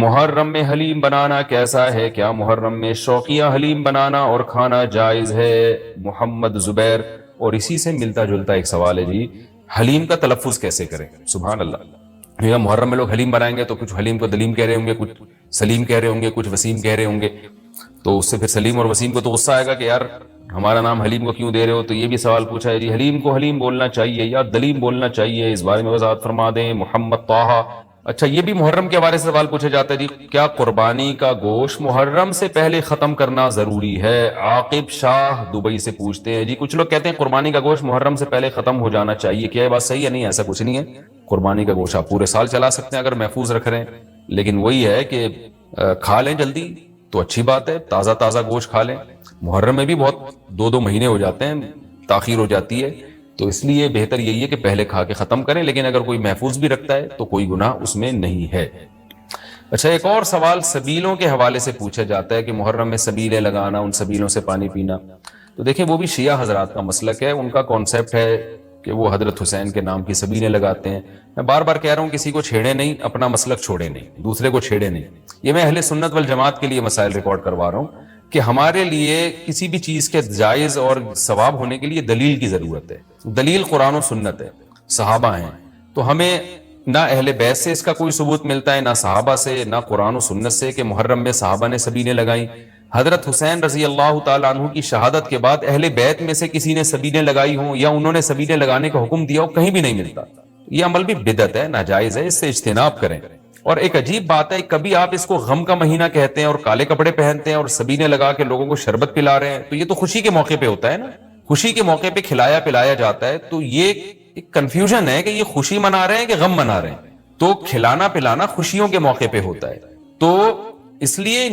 محرم میں حلیم بنانا کیسا ہے؟ کیا محرم میں شوقیہ حلیم بنانا اور کھانا جائز ہے؟ محمد زبیر۔ اور اسی سے ملتا جلتا ایک سوال ہے جی، حلیم کا تلفظ کیسے کریں؟ سبحان اللہ، یہ محرم میں لوگ حلیم بنائیں گے تو کچھ حلیم کو دلیم کہہ رہے ہوں گے، کچھ سلیم کہہ رہے ہوں گے، کچھ وسیم کہہ رہے ہوں گے، تو اس سے پھر سلیم اور وسیم کو تو غصہ آئے گا کہ یار ہمارا نام حلیم کو کیوں دے رہے ہو؟ تو یہ بھی سوال پوچھا ہے جی، حلیم کو حلیم بولنا چاہیے یا دلیم بولنا چاہیے؟ اس بارے میں وضاحت فرما دیں محمد طه۔ اچھا، یہ بھی محرم کے حوالے سے سوال پوچھا جاتا ہے جی، کیا قربانی کا گوشت محرم سے پہلے ختم کرنا ضروری ہے؟ عاقب شاہ دبئی سے پوچھتے ہیں جی، کچھ لوگ کہتے ہیں قربانی کا گوشت محرم سے پہلے ختم ہو جانا چاہیے، کیا یہ بات صحیح ہے؟ نہیں، ایسا کچھ نہیں ہے۔ قربانی کا گوشت آپ پورے سال چلا سکتے ہیں اگر محفوظ رکھ رہے ہیں، لیکن وہی ہے کہ کھا لیں جلدی تو اچھی بات ہے، تازہ تازہ گوشت کھا لیں۔ محرم میں بھی بہت 2 مہینے ہو جاتے ہیں، تاخیر ہو جاتی ہے، تو اس لیے بہتر یہی ہے کہ پہلے کھا کے ختم کریں، لیکن اگر کوئی محفوظ بھی رکھتا ہے تو کوئی گناہ اس میں نہیں ہے۔ اچھا، ایک اور سوال سبیلوں کے حوالے سے پوچھا جاتا ہے کہ محرم میں سبیلیں لگانا، ان سبیلوں سے پانی پینا، تو دیکھیں وہ بھی شیعہ حضرات کا مسلک ہے، ان کا کانسیپٹ ہے کہ وہ حضرت حسین کے نام کی سبیلیں لگاتے ہیں۔ میں بار بار کہہ رہا ہوں کسی کو چھیڑے نہیں، اپنا مسلک چھوڑے نہیں، دوسرے کو چھیڑے نہیں۔ یہ میں اہل سنت والجماعت کے لیے مسائل ریکارڈ کروا رہا ہوں کہ ہمارے لیے کسی بھی چیز کے جائز اور ثواب ہونے کے لیے دلیل کی ضرورت ہے۔ دلیل قرآن و سنت ہے، صحابہ ہیں، تو ہمیں نہ اہل بیت سے اس کا کوئی ثبوت ملتا ہے، نہ صحابہ سے، نہ قرآن و سنت سے کہ محرم میں صحابہ نے سبیلیں لگائیں۔ حضرت حسین رضی اللہ تعالیٰ عنہ کی شہادت کے بعد اہل بیت میں سے کسی نے سبیلیں لگائی ہوں یا انہوں نے سبیلیں لگانے کا حکم دیا ہو، کہیں بھی نہیں ملتا۔ یہ عمل بھی بدعت ہے، ناجائز ہے، اس سے اجتناب کریں۔ اور ایک عجیب بات ہے، کبھی آپ اس کو غم کا مہینہ کہتے ہیں اور کالے کپڑے پہنتے ہیں اور سبیلیں لگا کے لوگوں کو شربت پلا رہے ہیں، تو یہ تو خوشی کے موقع پہ ہوتا ہے نا، خوشی کے موقع پہ کھلایا پلایا جاتا ہے، تو یہ ایک کنفیوژن ہے کہ یہ خوشی منا رہے ہیں کہ غم منا رہے ہیں۔ تو کھلانا پلانا خوشیوں کے موقع پہ ہوتا ہے، تو اس لیے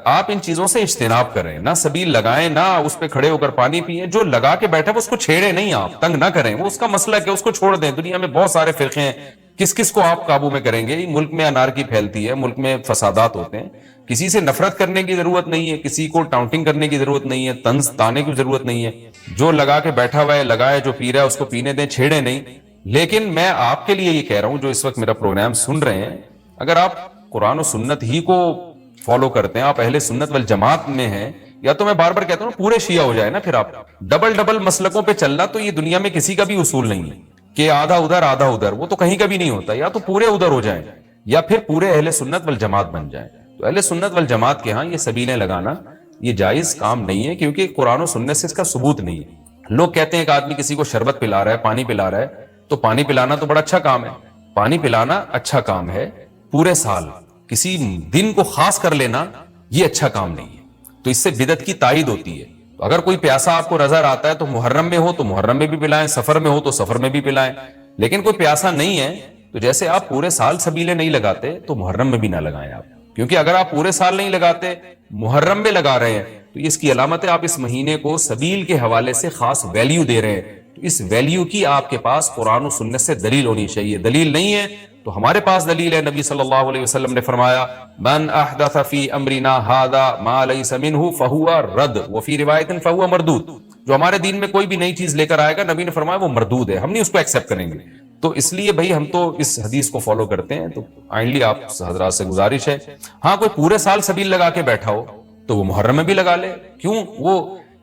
آپ ان چیزوں سے اجتناب کریں، نہ سبیل لگائیں، نہ اس پہ کھڑے ہو کر پانی پئیں۔ جو لگا کے بیٹھا ہے اس کو چھیڑے نہیں، آپ تنگ نہ کریں، وہ اس کا مسلک ہے، اس کو چھوڑ دیں۔ دنیا میں بہت سارے فرقے ہیں، کس کس کو آپ قابو میں کریں گے؟ ملک میں انارکی پھیلتی ہے، ملک میں فسادات ہوتے ہیں، کسی سے نفرت کرنے کی ضرورت نہیں ہے، کسی کو ٹاؤنٹنگ کرنے کی ضرورت نہیں ہے، طنز تانے کی ضرورت نہیں ہے۔ جو لگا کے بیٹھا ہوا ہے لگائے، جو پی رہا ہے اس کو پینے دیں، چھیڑے نہیں۔ لیکن میں آپ کے لیے یہ کہہ رہا ہوں جو اس وقت میرا پروگرام سن رہے ہیں، اگر آپ قرآن و سنت ہی کو فالو کرتے ہیں، آپ اہل سنت والجماعت میں ہیں، یا تو میں بار بار کہتا ہوں پورے شیعہ ہو جائے نا، پھر آپ ڈبل مسلکوں پہ چلنا، تو یہ دنیا میں کسی کا بھی اصول نہیں ہے کہ آدھا ادھر آدھا ادھر، وہ تو کہیں کا بھی نہیں ہوتا۔ یا تو پورے ادھر ہو جائیں یا پھر پورے اہل سنت والجماعت بن جائیں۔ تو اہل سنت والجماعت کے ہاں یہ سبیلیں لگانا یہ جائز کام نہیں ہے، کیونکہ قرآن و سنت سے اس کا ثبوت نہیں ہے۔ لوگ کہتے ہیں کہ آدمی کسی کو شربت پلا رہا ہے، پانی پلا رہا ہے، تو پانی پلانا تو بڑا اچھا کام ہے، پانی پلانا اچھا کام ہے، پورے سال کسی دن کو خاص کر لینا یہ اچھا کام نہیں ہے، تو اس سے بدعت کی تائید ہوتی ہے۔ تو اگر کوئی پیاسا آپ کو نظر آتا ہے تو محرم میں ہو تو محرم میں بھی پلائیں، سفر میں ہو تو سفر میں بھی پلائیں، لیکن کوئی پیاسا نہیں ہے تو جیسے آپ پورے سال سبیلیں نہیں لگاتے تو محرم میں بھی نہ لگائیں آپ، کیونکہ اگر آپ پورے سال نہیں لگاتے، محرم میں لگا رہے ہیں، تو اس کی علامت ہے آپ اس مہینے کو سبیل کے حوالے سے خاص ویلیو دے رہے ہیں۔ تو اس ویلیو کی آپ کے پاس قرآن و سنت سے دلیل ہونی چاہیے۔ دلیل نہیں ہے تو ہمارے پاس دلیل ہے، نبی صلی اللہ علیہ وسلم نے فرمایا من احدث فی امرنا ھذا ما لیس منہ فہو رد وفی روایت فہو مردود۔ جو ہمارے دین میں کوئی بھی نئی چیز لے کر آئے گا، نبی نے فرمایا وہ مردود ہے، ہم نہیں اس کو ایکسیپٹ کریں گے۔ تو اس لیے بھائی ہم تو اس حدیث کو فالو کرتے ہیں، تو کائنڈلی آپ حضرات سے گزارش ہے، ہاں کوئی پورے سال سبیل لگا کے بیٹھا ہو تو وہ محرم میں بھی لگا لے۔ کیوں؟ وہ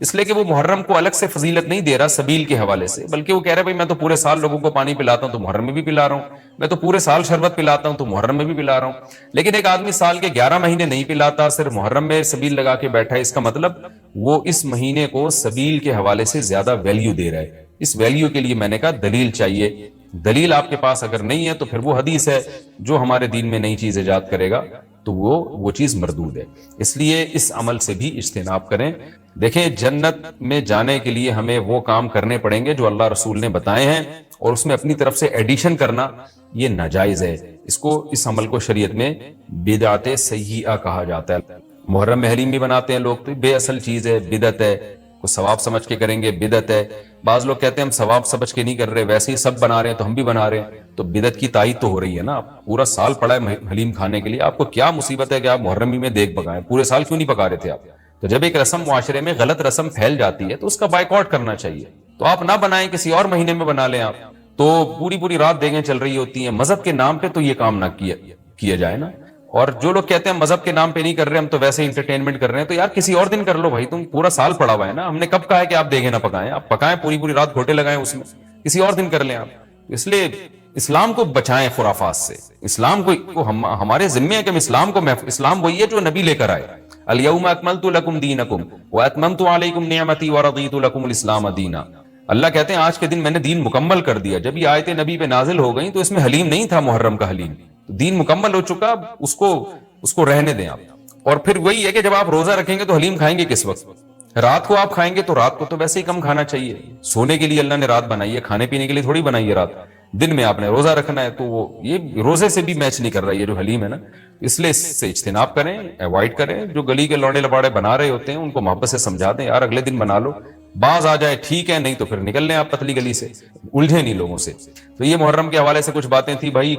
اس لیے کہ وہ محرم کو الگ سے فضیلت نہیں دے رہا سبیل کے حوالے سے، بلکہ وہ کہہ رہا ہے بھائی میں تو پورے سال لوگوں کو پانی پلاتا ہوں تو محرم میں بھی پلا رہا ہوں، میں تو پورے سال شربت پلاتا ہوں تو محرم میں بھی پلا رہا ہوں۔ لیکن ایک آدمی سال کے 11 مہینے نہیں پلاتا، صرف محرم میں سبیل لگا کے بیٹھا ہے، اس کا مطلب وہ اس مہینے کو سبیل کے حوالے سے زیادہ ویلیو دے رہا ہے۔ اس ویلیو کے لیے میں نے کہا دلیل چاہیے۔ دلیل آپ کے پاس اگر نہیں ہے تو پھر وہ حدیث ہے، جو ہمارے دین میں نئی چیز ایجاد کرے گا تو وہ چیز مردود ہے۔ اس لیے اس عمل سے بھی اجتناب کریں۔ دیکھیں، جنت میں جانے کے لیے ہمیں وہ کام کرنے پڑیں گے جو اللہ رسول نے بتائے ہیں، اور اس میں اپنی طرف سے ایڈیشن کرنا یہ ناجائز ہے۔ اس عمل کو شریعت میں بدعت سیئہ کہا جاتا ہے۔ محرم میں حلیم بھی بناتے ہیں لوگ، تو بے اصل چیز ہے، بدعت ہے۔ کوئی ثواب سمجھ کے کریں گے، بدعت ہے۔ بعض لوگ کہتے ہیں ہم ثواب سمجھ کے نہیں کر رہے، ویسے ہی سب بنا رہے ہیں تو ہم بھی بنا رہے ہیں، تو بدعت کی تائید تو ہو رہی ہے نا۔ پورا سال پڑا ہے حلیم کھانے کے لیے، آپ کو کیا مصیبت ہے کہ آپ محرم میں دیکھ پکائیں؟ پورے سال کیوں نہیں پکا رہے تھے آپ؟ تو جب ایک رسم معاشرے میں غلط رسم پھیل جاتی ہے تو اس کا بائیکاٹ کرنا چاہیے۔ تو آپ نہ بنائیں، کسی اور مہینے میں بنا لیں آپ۔ تو پوری رات دیگیں چل رہی ہوتی ہیں، مذہب کے نام پہ تو یہ کام نہ کیا جائے نا۔ اور جو لوگ کہتے ہیں مذہب کے نام پہ نہیں کر رہے، ہم تو ویسے انٹرٹینمنٹ کر رہے ہیں، تو یار کسی اور دن کر لو بھائی، تم پورا سال پڑا ہوا ہے نا، ہم نے کب کہا ہے کہ آپ دیگے نہ پکائیں، آپ پکائیں، پوری پوری رات گھوٹے لگائیں اس میں، کسی اور دن کر لیں آپ۔ اس لیے اسلام کو بچائیں خرافات سے، اسلام کو ہمارے ذمے ہے کہ ہم اسلام کو اسلام وہی ہے جو نبی لے کر آئے، الیوم اکملت لکم دینکم واتممت علیکم نعمتی ورضیت لکم الاسلام دینا۔ اللہ کہتے ہیں آج کے دن میں نے دین مکمل کر دیا۔ جب یہ آیتیں نبی پہ نازل ہو گئیں تو اس میں حلیم نہیں تھا، محرم کا حلیم، دین مکمل ہو چکا، اس کو رہنے دیں آپ۔ اور پھر وہی ہے کہ جب آپ روزہ رکھیں گے تو حلیم کھائیں گے کس وقت؟ رات کو آپ کھائیں گے تو رات کو تو ویسے ہی کم کھانا چاہیے، سونے کے لیے اللہ نے رات بنائی ہے، کھانے پینے کے لیے تھوڑی بنائی ہے رات، دن میں آپ نے روزہ رکھنا ہے، تو وہ یہ روزے سے بھی میچ نہیں کر رہا ہے یہ جو حلیم ہے نا، اس لیے اس سے اجتناب کریں، ایوائڈ کریں۔ جو گلی کے لوڑے لباڑے بنا رہے ہوتے ہیں ان کو محبت سے سمجھا دیں، یار اگلے دن بنا لو، باز آ جائے ٹھیک ہے، نہیں تو پھر نکل لیں آپ پتلی گلی سے، الجھے نہیں لوگوں سے۔ تو یہ محرم کے حوالے سے کچھ باتیں تھی بھائی۔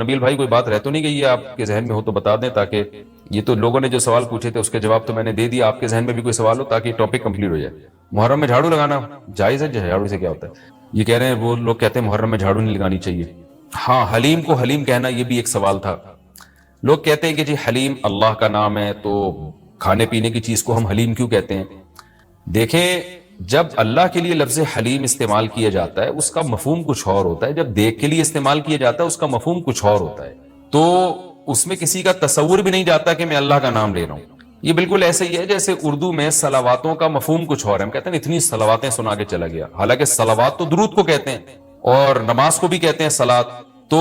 نبیل بھائی کوئی بات رہ تو نہیں گئی ہے آپ کے ذہن میں ہو تو بتا دیں، تاکہ یہ تو لوگوں نے جو سوال پوچھے تھے اس کے جواب تو میں نے دے دیا، آپ کے ذہن میں بھی کوئی سوال ہو تاکہ ٹاپک کمپلیٹ ہو جائے۔ محرم میں جھاڑو لگانا جائز ہے؟ جھاڑو سے کیا ہوتا ہے؟ یہ کہہ رہے ہیں وہ لوگ کہتے ہیں محرم میں جھاڑو نہیں لگانی چاہیے۔ ہاں، حلیم کو حلیم کہنا یہ بھی ایک سوال تھا۔ لوگ کہتے ہیں کہ جی حلیم اللہ کا نام ہے تو کھانے پینے کی چیز کو ہم حلیم کیوں کہتے ہیں؟ دیکھیں، جب اللہ کے لیے لفظ حلیم استعمال کیا جاتا ہے اس کا مفہوم کچھ اور ہوتا ہے، جب دیکھ کے لیے استعمال کیا جاتا ہے اس کا مفہوم کچھ اور ہوتا ہے، تو اس میں کسی کا تصور بھی نہیں جاتا کہ میں اللہ کا نام لے رہا ہوں۔ یہ بالکل ایسے ہی ہے جیسے اردو میں صلواتوں کا مفہوم کچھ اور ہے، ہم کہتے ہیں اتنی صلواتیں سنا کے چلا گیا، حالانکہ صلوات تو درود کو کہتے ہیں اور نماز کو بھی کہتے ہیں صلات۔ تو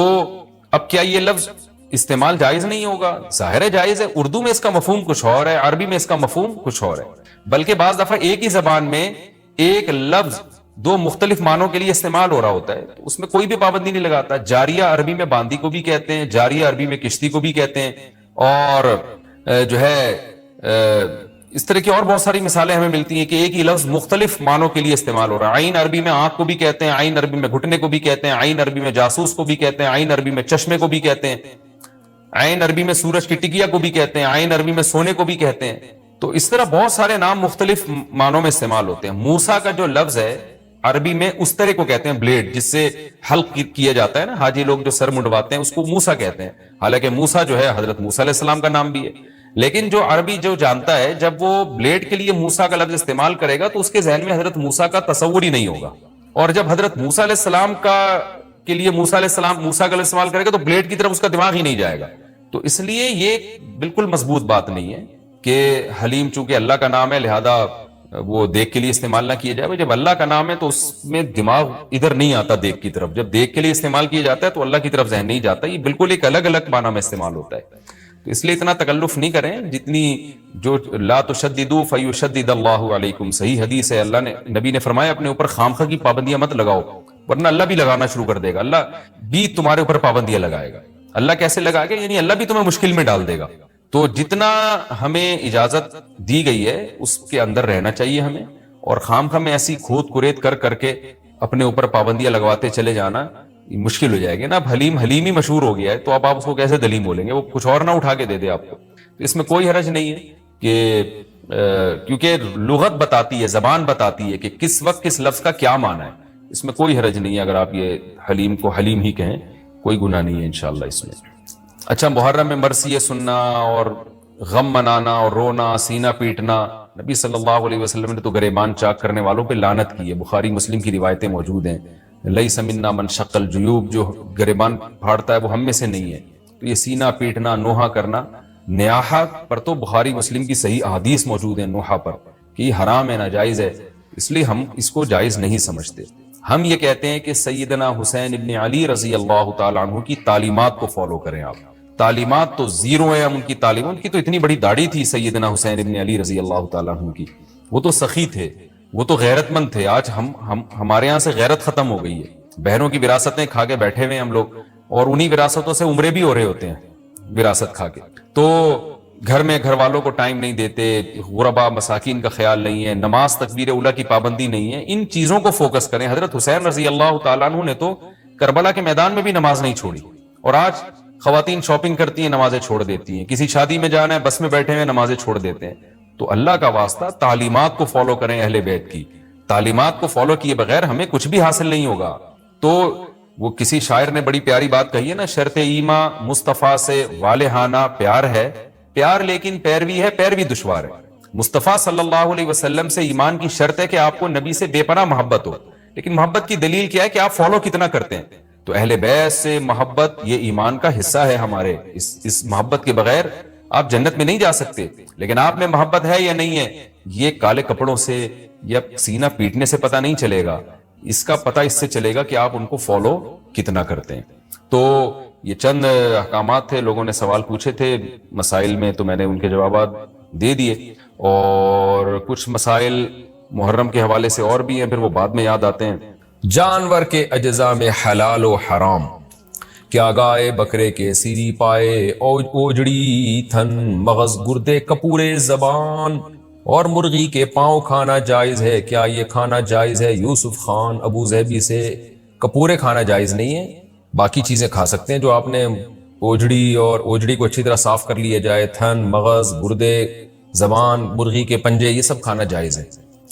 اب کیا یہ لفظ استعمال جائز نہیں ہوگا؟ ظاہر ہے جائز ہے، اردو میں اس کا مفہوم کچھ اور ہے، عربی میں اس کا مفہوم کچھ اور ہے، بلکہ بعض دفعہ ایک ہی زبان میں ایک لفظ دو مختلف معنوں کے لیے استعمال ہو رہا ہوتا ہے، تو اس میں کوئی بھی پابندی نہیں لگاتا۔ جاریہ عربی میں باندی کو بھی کہتے ہیں، جاریہ عربی میں کشتی کو بھی کہتے ہیں، اور جو ہے اس طرح کی اور بہت ساری مثالیں ہمیں ملتی ہیں کہ ایک ہی لفظ مختلف معنوں کے لیے استعمال ہو رہا ہے۔ عین عربی میں آنکھ کو بھی کہتے ہیں، عین عربی میں گھٹنے کو بھی کہتے ہیں، عین عربی میں جاسوس کو بھی کہتے ہیں، عین عربی میں چشمے کو بھی کہتے ہیں، عین عربی میں سورج کی ٹکیا کو بھی کہتے ہیں، عین عربی میں سونے کو بھی کہتے ہیں۔ تو اس طرح بہت سارے نام مختلف معنوں میں استعمال ہوتے ہیں۔ موسیٰ کا جو لفظ ہے عربی میں اس طرح کو کہتے ہیں، بلیڈ جس سے حلق کیا جاتا ہے نا، حاجی لوگ جو سر منڈواتے ہیں اس کو موسیٰ کہتے ہیں، حالانکہ موسیٰ جو ہے حضرت موسیٰ علیہ السلام کا نام بھی ہے۔ لیکن جو عربی جو جانتا ہے جب وہ بلیڈ کے لیے موسیٰ کا لفظ استعمال کرے گا تو اس کے ذہن میں حضرت موسیٰ کا تصور ہی نہیں ہوگا، اور جب حضرت موسیٰ علیہ السلام کے لیے موسیٰ علیہ السلام موسیٰ کا لفظ استعمال کرے گا تو بلیڈ کی طرف اس کا دماغ ہی نہیں جائے گا۔ تو اس لیے یہ بالکل مضبوط بات نہیں ہے کہ حلیم چونکہ اللہ کا نام ہے لہذا وہ دیکھ کے لیے استعمال نہ کیا جائے۔ جب اللہ کا نام ہے تو اس میں دماغ ادھر نہیں آتا دیکھ کی طرف، جب دیکھ کے لیے استعمال کیا جاتا ہے تو اللہ کی طرف ذہن نہیں جاتا، یہ بالکل ایک الگ الگ معنی میں استعمال ہوتا ہے۔ تو اس لیے اتنا تکلف نہیں کریں، جتنی جو لا تشددوا فیشدد اللہ علیکم، صحیح حدیث ہے، اللہ نے نبی نے فرمایا اپنے اوپر خامخواہ کی پابندیاں مت لگاؤ ورنہ اللہ بھی لگانا شروع کر دے گا، اللہ بھی تمہارے اوپر پابندیاں لگائے گا۔ اللہ کیسے لگائے گا؟ یعنی اللہ بھی تمہیں مشکل میں ڈال دے گا۔ تو جتنا ہمیں اجازت دی گئی ہے اس کے اندر رہنا چاہیے ہمیں، اور خامخواہ میں ایسی کھود کرید کر کے اپنے اوپر پابندیاں لگواتے چلے جانا مشکل ہو جائے گی نا۔ اب حلیم ہی مشہور ہو گیا ہے تو اب آپ اس کو کیسے دلیم بولیں گے؟ وہ کچھ اور نہ اٹھا کے دے دے آپ کو۔ تو اس میں کوئی حرج نہیں ہے کہ کیونکہ لغت بتاتی ہے، زبان بتاتی ہے کہ کس وقت کس لفظ کا کیا معنی ہے، اس میں کوئی حرج نہیں ہے اگر آپ یہ حلیم کو حلیم ہی کہیں، کوئی گناہ نہیں ہے انشاءاللہ اس میں۔ اچھا، محرم میں مرثیہ سننا اور غم منانا اور رونا، سینہ پیٹنا، نبی صلی اللہ علیہ وسلم نے تو گریبان چاک کرنے والوں پہ لعنت کی ہے، بخاری مسلم کی روایتیں موجود ہیں، لیس منا من شق الجیوب، جو گریبان پھاڑتا ہے وہ ہم میں سے نہیں ہے۔ تو یہ سینہ پیٹنا، نوحہ کرنا، نیاحہ پر تو بخاری مسلم کی صحیح احادیث موجود ہیں نوحہ پر کہ یہ حرام ہے، ناجائز ہے، اس لیے ہم اس کو جائز نہیں سمجھتے۔ ہم یہ کہتے ہیں کہ سیدنا حسین ابن علی رضی اللہ تعالیٰ عنہ کی تعلیمات کو فالو کریں آپ۔ تعلیمات تو زیرو ہیں ان کی تعلیم، ان کی تو اتنی بڑی داڑھی تھی سیدنا حسین ابن علی رضی اللہ تعالیٰ عنہ کی، وہ تو سخی تھے، وہ تو غیرت مند تھے۔ آج ہمارے یہاں سے غیرت ختم ہو گئی ہے، بہنوں کی وراثتیں کھا کے بیٹھے ہوئے ہیں ہم لوگ، اور انہی وراثتوں سے عمرے بھی ہو رہے ہوتے ہیں وراثت کھا کے۔ تو گھر میں گھر والوں کو ٹائم نہیں دیتے، غربا مساکین کا خیال نہیں ہے، نماز تکبیر اولیٰ کی پابندی نہیں ہے، ان چیزوں کو فوکس کریں۔ حضرت حسین رضی اللہ تعالیٰ عنہ نے تو کربلا کے میدان میں بھی نماز نہیں چھوڑی، اور آج خواتین شاپنگ کرتی ہیں نمازیں چھوڑ دیتی ہیں، کسی شادی میں جانا ہے بس میں بیٹھے ہوئے نمازیں چھوڑ دیتے ہیں۔ تو اللہ کا واسطہ تعلیمات کو فالو کریں، اہل بیت کی تعلیمات کو فالو کیے بغیر ہمیں کچھ بھی حاصل نہیں ہوگا۔ تو وہ کسی شاعر نے بڑی پیاری بات کہی ہے نا، شرط ایماں مصطفیٰ سے والہانہ پیار ہے، پیار لیکن پیروی ہے، پیروی دشوار ہے۔ مصطفیٰ صلی اللہ علیہ وسلم سے ایمان کی شرط ہے کہ آپ کو نبی سے بے پناہ محبت ہو، لیکن محبت کی دلیل کیا ہے کہ آپ فالو کتنا کرتے ہیں۔ تو اہل بیت سے محبت یہ ایمان کا حصہ ہے ہمارے، اس محبت کے بغیر آپ جنت میں نہیں جا سکتے۔ لیکن آپ میں محبت ہے یا نہیں ہے، یہ کالے کپڑوں سے یا سینہ پیٹنے سے پتہ نہیں چلے گا، اس کا پتہ اس سے چلے گا کہ آپ ان کو فالو کتنا کرتے ہیں۔ تو یہ چند احکامات تھے، لوگوں نے سوال پوچھے تھے مسائل میں، تو میں نے ان کے جوابات دے دیے، اور کچھ مسائل محرم کے حوالے سے اور بھی ہیں، پھر وہ بعد میں یاد آتے ہیں۔ جانور کے اجزاء میں حلال و حرام، کیا گائے بکرے کے سیری پائے، اوجڑی تھن مغز گردے کپورے زبان اور مرغی کے پاؤں کھانا جائز ہے؟ کیا یہ کھانا جائز ہے؟ یوسف خان ابو ظہبی سے کپورے کھانا جائز نہیں ہے، باقی چیزیں کھا سکتے ہیں جو آپ نے اوجڑی، اور اوجڑی کو اچھی طرح صاف کر لیا جائے، تھن مغز گردے زبان مرغی کے پنجے، یہ سب کھانا جائز ہے۔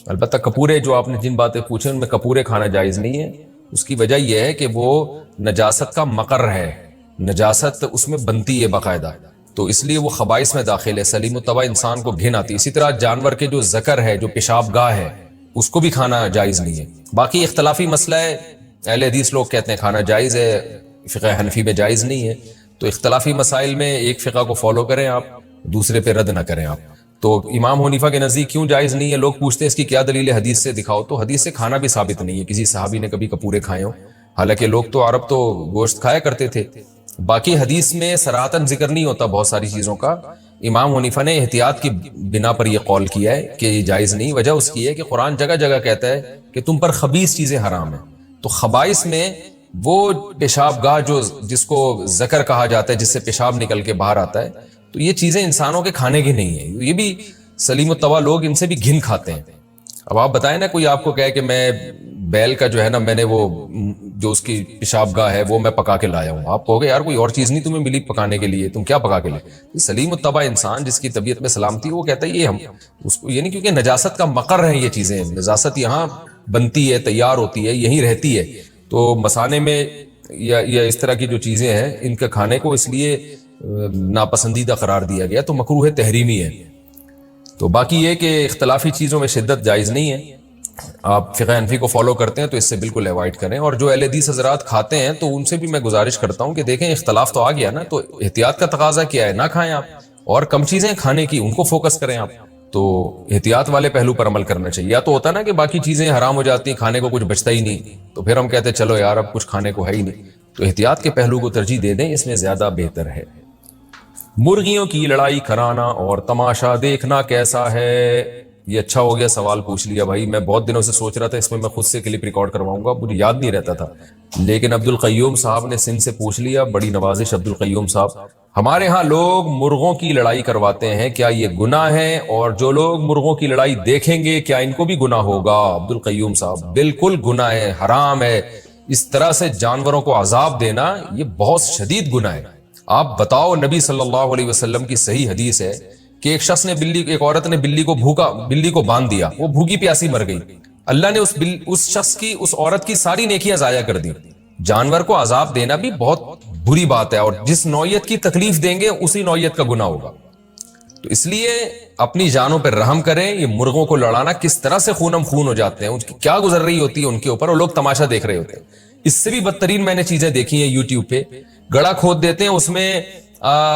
البتہ کپورے جو آپ نے جن باتیں پوچھیں ان میں کپورے کھانا جائز نہیں ہے۔ اس کی وجہ یہ ہے کہ وہ نجاست کا مقر ہے، نجاست اس میں بنتی ہے باقاعدہ، تو اس لیے وہ خبائث میں داخل ہے، سلیم الطبع انسان کو گھن آتی ہے۔ اسی طرح جانور کے جو ذکر ہے، جو پیشاب گاہ ہے، اس کو بھی کھانا جائز نہیں ہے۔ باقی اختلافی مسئلہ ہے، اہل حدیث لوگ کہتے ہیں کھانا جائز ہے، فقہ حنفی میں جائز نہیں ہے۔ تو اختلافی مسائل میں ایک فقہ کو فالو کریں آپ، دوسرے پہ رد نہ کریں آپ۔ تو امام حنیفہ کے نزدیک کیوں جائز نہیں ہے؟ لوگ پوچھتے ہیں اس کی کیا دلیل ہے، حدیث سے دکھاؤ، تو حدیث سے کھانا بھی ثابت نہیں ہے، کسی صحابی نے کبھی کپورے کھائے ہوں، حالانکہ لوگ تو عرب تو گوشت کھایا کرتے تھے۔ باقی حدیث میں صراحتاً ذکر نہیں ہوتا بہت ساری چیزوں کا۔ امام حنیفہ نے احتیاط کی بنا پر یہ قول کیا ہے کہ یہ جائز نہیں۔ وجہ اس کی ہے کہ قرآن جگہ جگہ کہتا ہے کہ تم پر خبیث چیزیں حرام ہیں، تو خبائث میں وہ پیشاب گاہ جو جس کو ذکر کہا جاتا ہے، جس سے پیشاب نکل کے باہر آتا ہے، تو یہ چیزیں انسانوں کے کھانے کی نہیں ہیں، یہ بھی سلیم الطبع لوگ ان سے بھی گھن کھاتے ہیں۔ اب آپ بتائیں نا، کوئی آپ کو کہے کہ میں بیل کا جو ہے نا، میں نے وہ جو اس کی پیشاب گاہ ہے وہ میں پکا کے لایا ہوں، آپ کہو گے یار کوئی اور چیز نہیں تمہیں ملی پکانے کے لیے، تم کیا پکا کے لائے؟ سلیم الطبع انسان جس کی طبیعت میں سلامتی ہے وہ کہتا ہے یہ ہم اس کو، یعنی کیونکہ نجاست کا مقر ہے یہ چیزیں، نجاست یہاں بنتی ہے، تیار ہوتی ہے، یہیں رہتی ہے، تو مسانے میں یا اس طرح کی جو چیزیں ہیں ان کے کھانے کو اس لیے ناپسندیدہ قرار دیا گیا، تو مکروہ تحریمی ہے۔ تو باقی یہ کہ اختلافی چیزوں میں شدت جائز نہیں ہے، آپ فقہ حنفی کو فالو کرتے ہیں تو اس سے بالکل ایوائڈ کریں۔ اور جو اہل حدیث حضرات کھاتے ہیں تو ان سے بھی میں گزارش کرتا ہوں کہ دیکھیں اختلاف تو آ گیا نا، تو احتیاط کا تقاضا کیا ہے، نہ کھائیں آپ، اور کم چیزیں کھانے کی ان کو فوکس کریں آپ، تو احتیاط والے پہلو پر عمل کرنا چاہیے۔ یا تو ہوتا نا کہ باقی چیزیں حرام ہو جاتی ہیں، کھانے کو کچھ بچتا ہی نہیں، تو پھر ہم کہتے ہیں چلو یار اب کچھ کھانے کو ہے ہی نہیں، تو احتیاط کے پہلو کو ترجیح دے دیں، اس میں زیادہ بہتر ہے۔ مرغیوں کی لڑائی کرانا اور تماشا دیکھنا کیسا ہے؟ یہ اچھا ہو گیا سوال پوچھ لیا بھائی، میں بہت دنوں سے سوچ رہا تھا اس میں میں خود سے کلپ ریکارڈ کرواؤں گا، مجھے یاد نہیں رہتا تھا، لیکن عبد القیوم صاحب نے سندھ سے پوچھ لیا، بڑی نوازش عبد القیوم صاحب۔ ہمارے ہاں لوگ مرغوں کی لڑائی کرواتے ہیں، کیا یہ گناہ ہے؟ اور جو لوگ مرغوں کی لڑائی دیکھیں گے کیا ان کو بھی گناہ ہوگا؟ عبد القیوم صاحب بالکل گناہ ہے، حرام ہے، اس طرح سے جانوروں کو عذاب دینا یہ بہت شدید گناہ ہے۔ آپ بتاؤ، نبی صلی اللہ علیہ وسلم کی صحیح حدیث ہے کہ ایک شخص نے ایک عورت نے بلی کو باندھ دیا، وہ بھوکی پیاسی مر گئی، اللہ نے اس شخص کی، اس عورت کی ساری نیکیاں ضائع کر دی۔ جانور کو عذاب دینا بھی بہت بری بات ہے، اور جس نوعیت کی تکلیف دیں گے اسی نوعیت کا گناہ ہوگا۔ تو اس لیے اپنی جانوں پر رحم کریں۔ یہ مرغوں کو لڑانا کس طرح سے خونم خون ہو جاتے ہیں، ان کی کیا گزر رہی ہوتی ہے ان کے اوپر، اور لوگ تماشا دیکھ رہے ہوتے ہیں۔ اس سے بھی بدترین میں نے چیزیں دیکھی ہیں یوٹیوب پہ، گڑا کھود دیتے ہیں، اس میں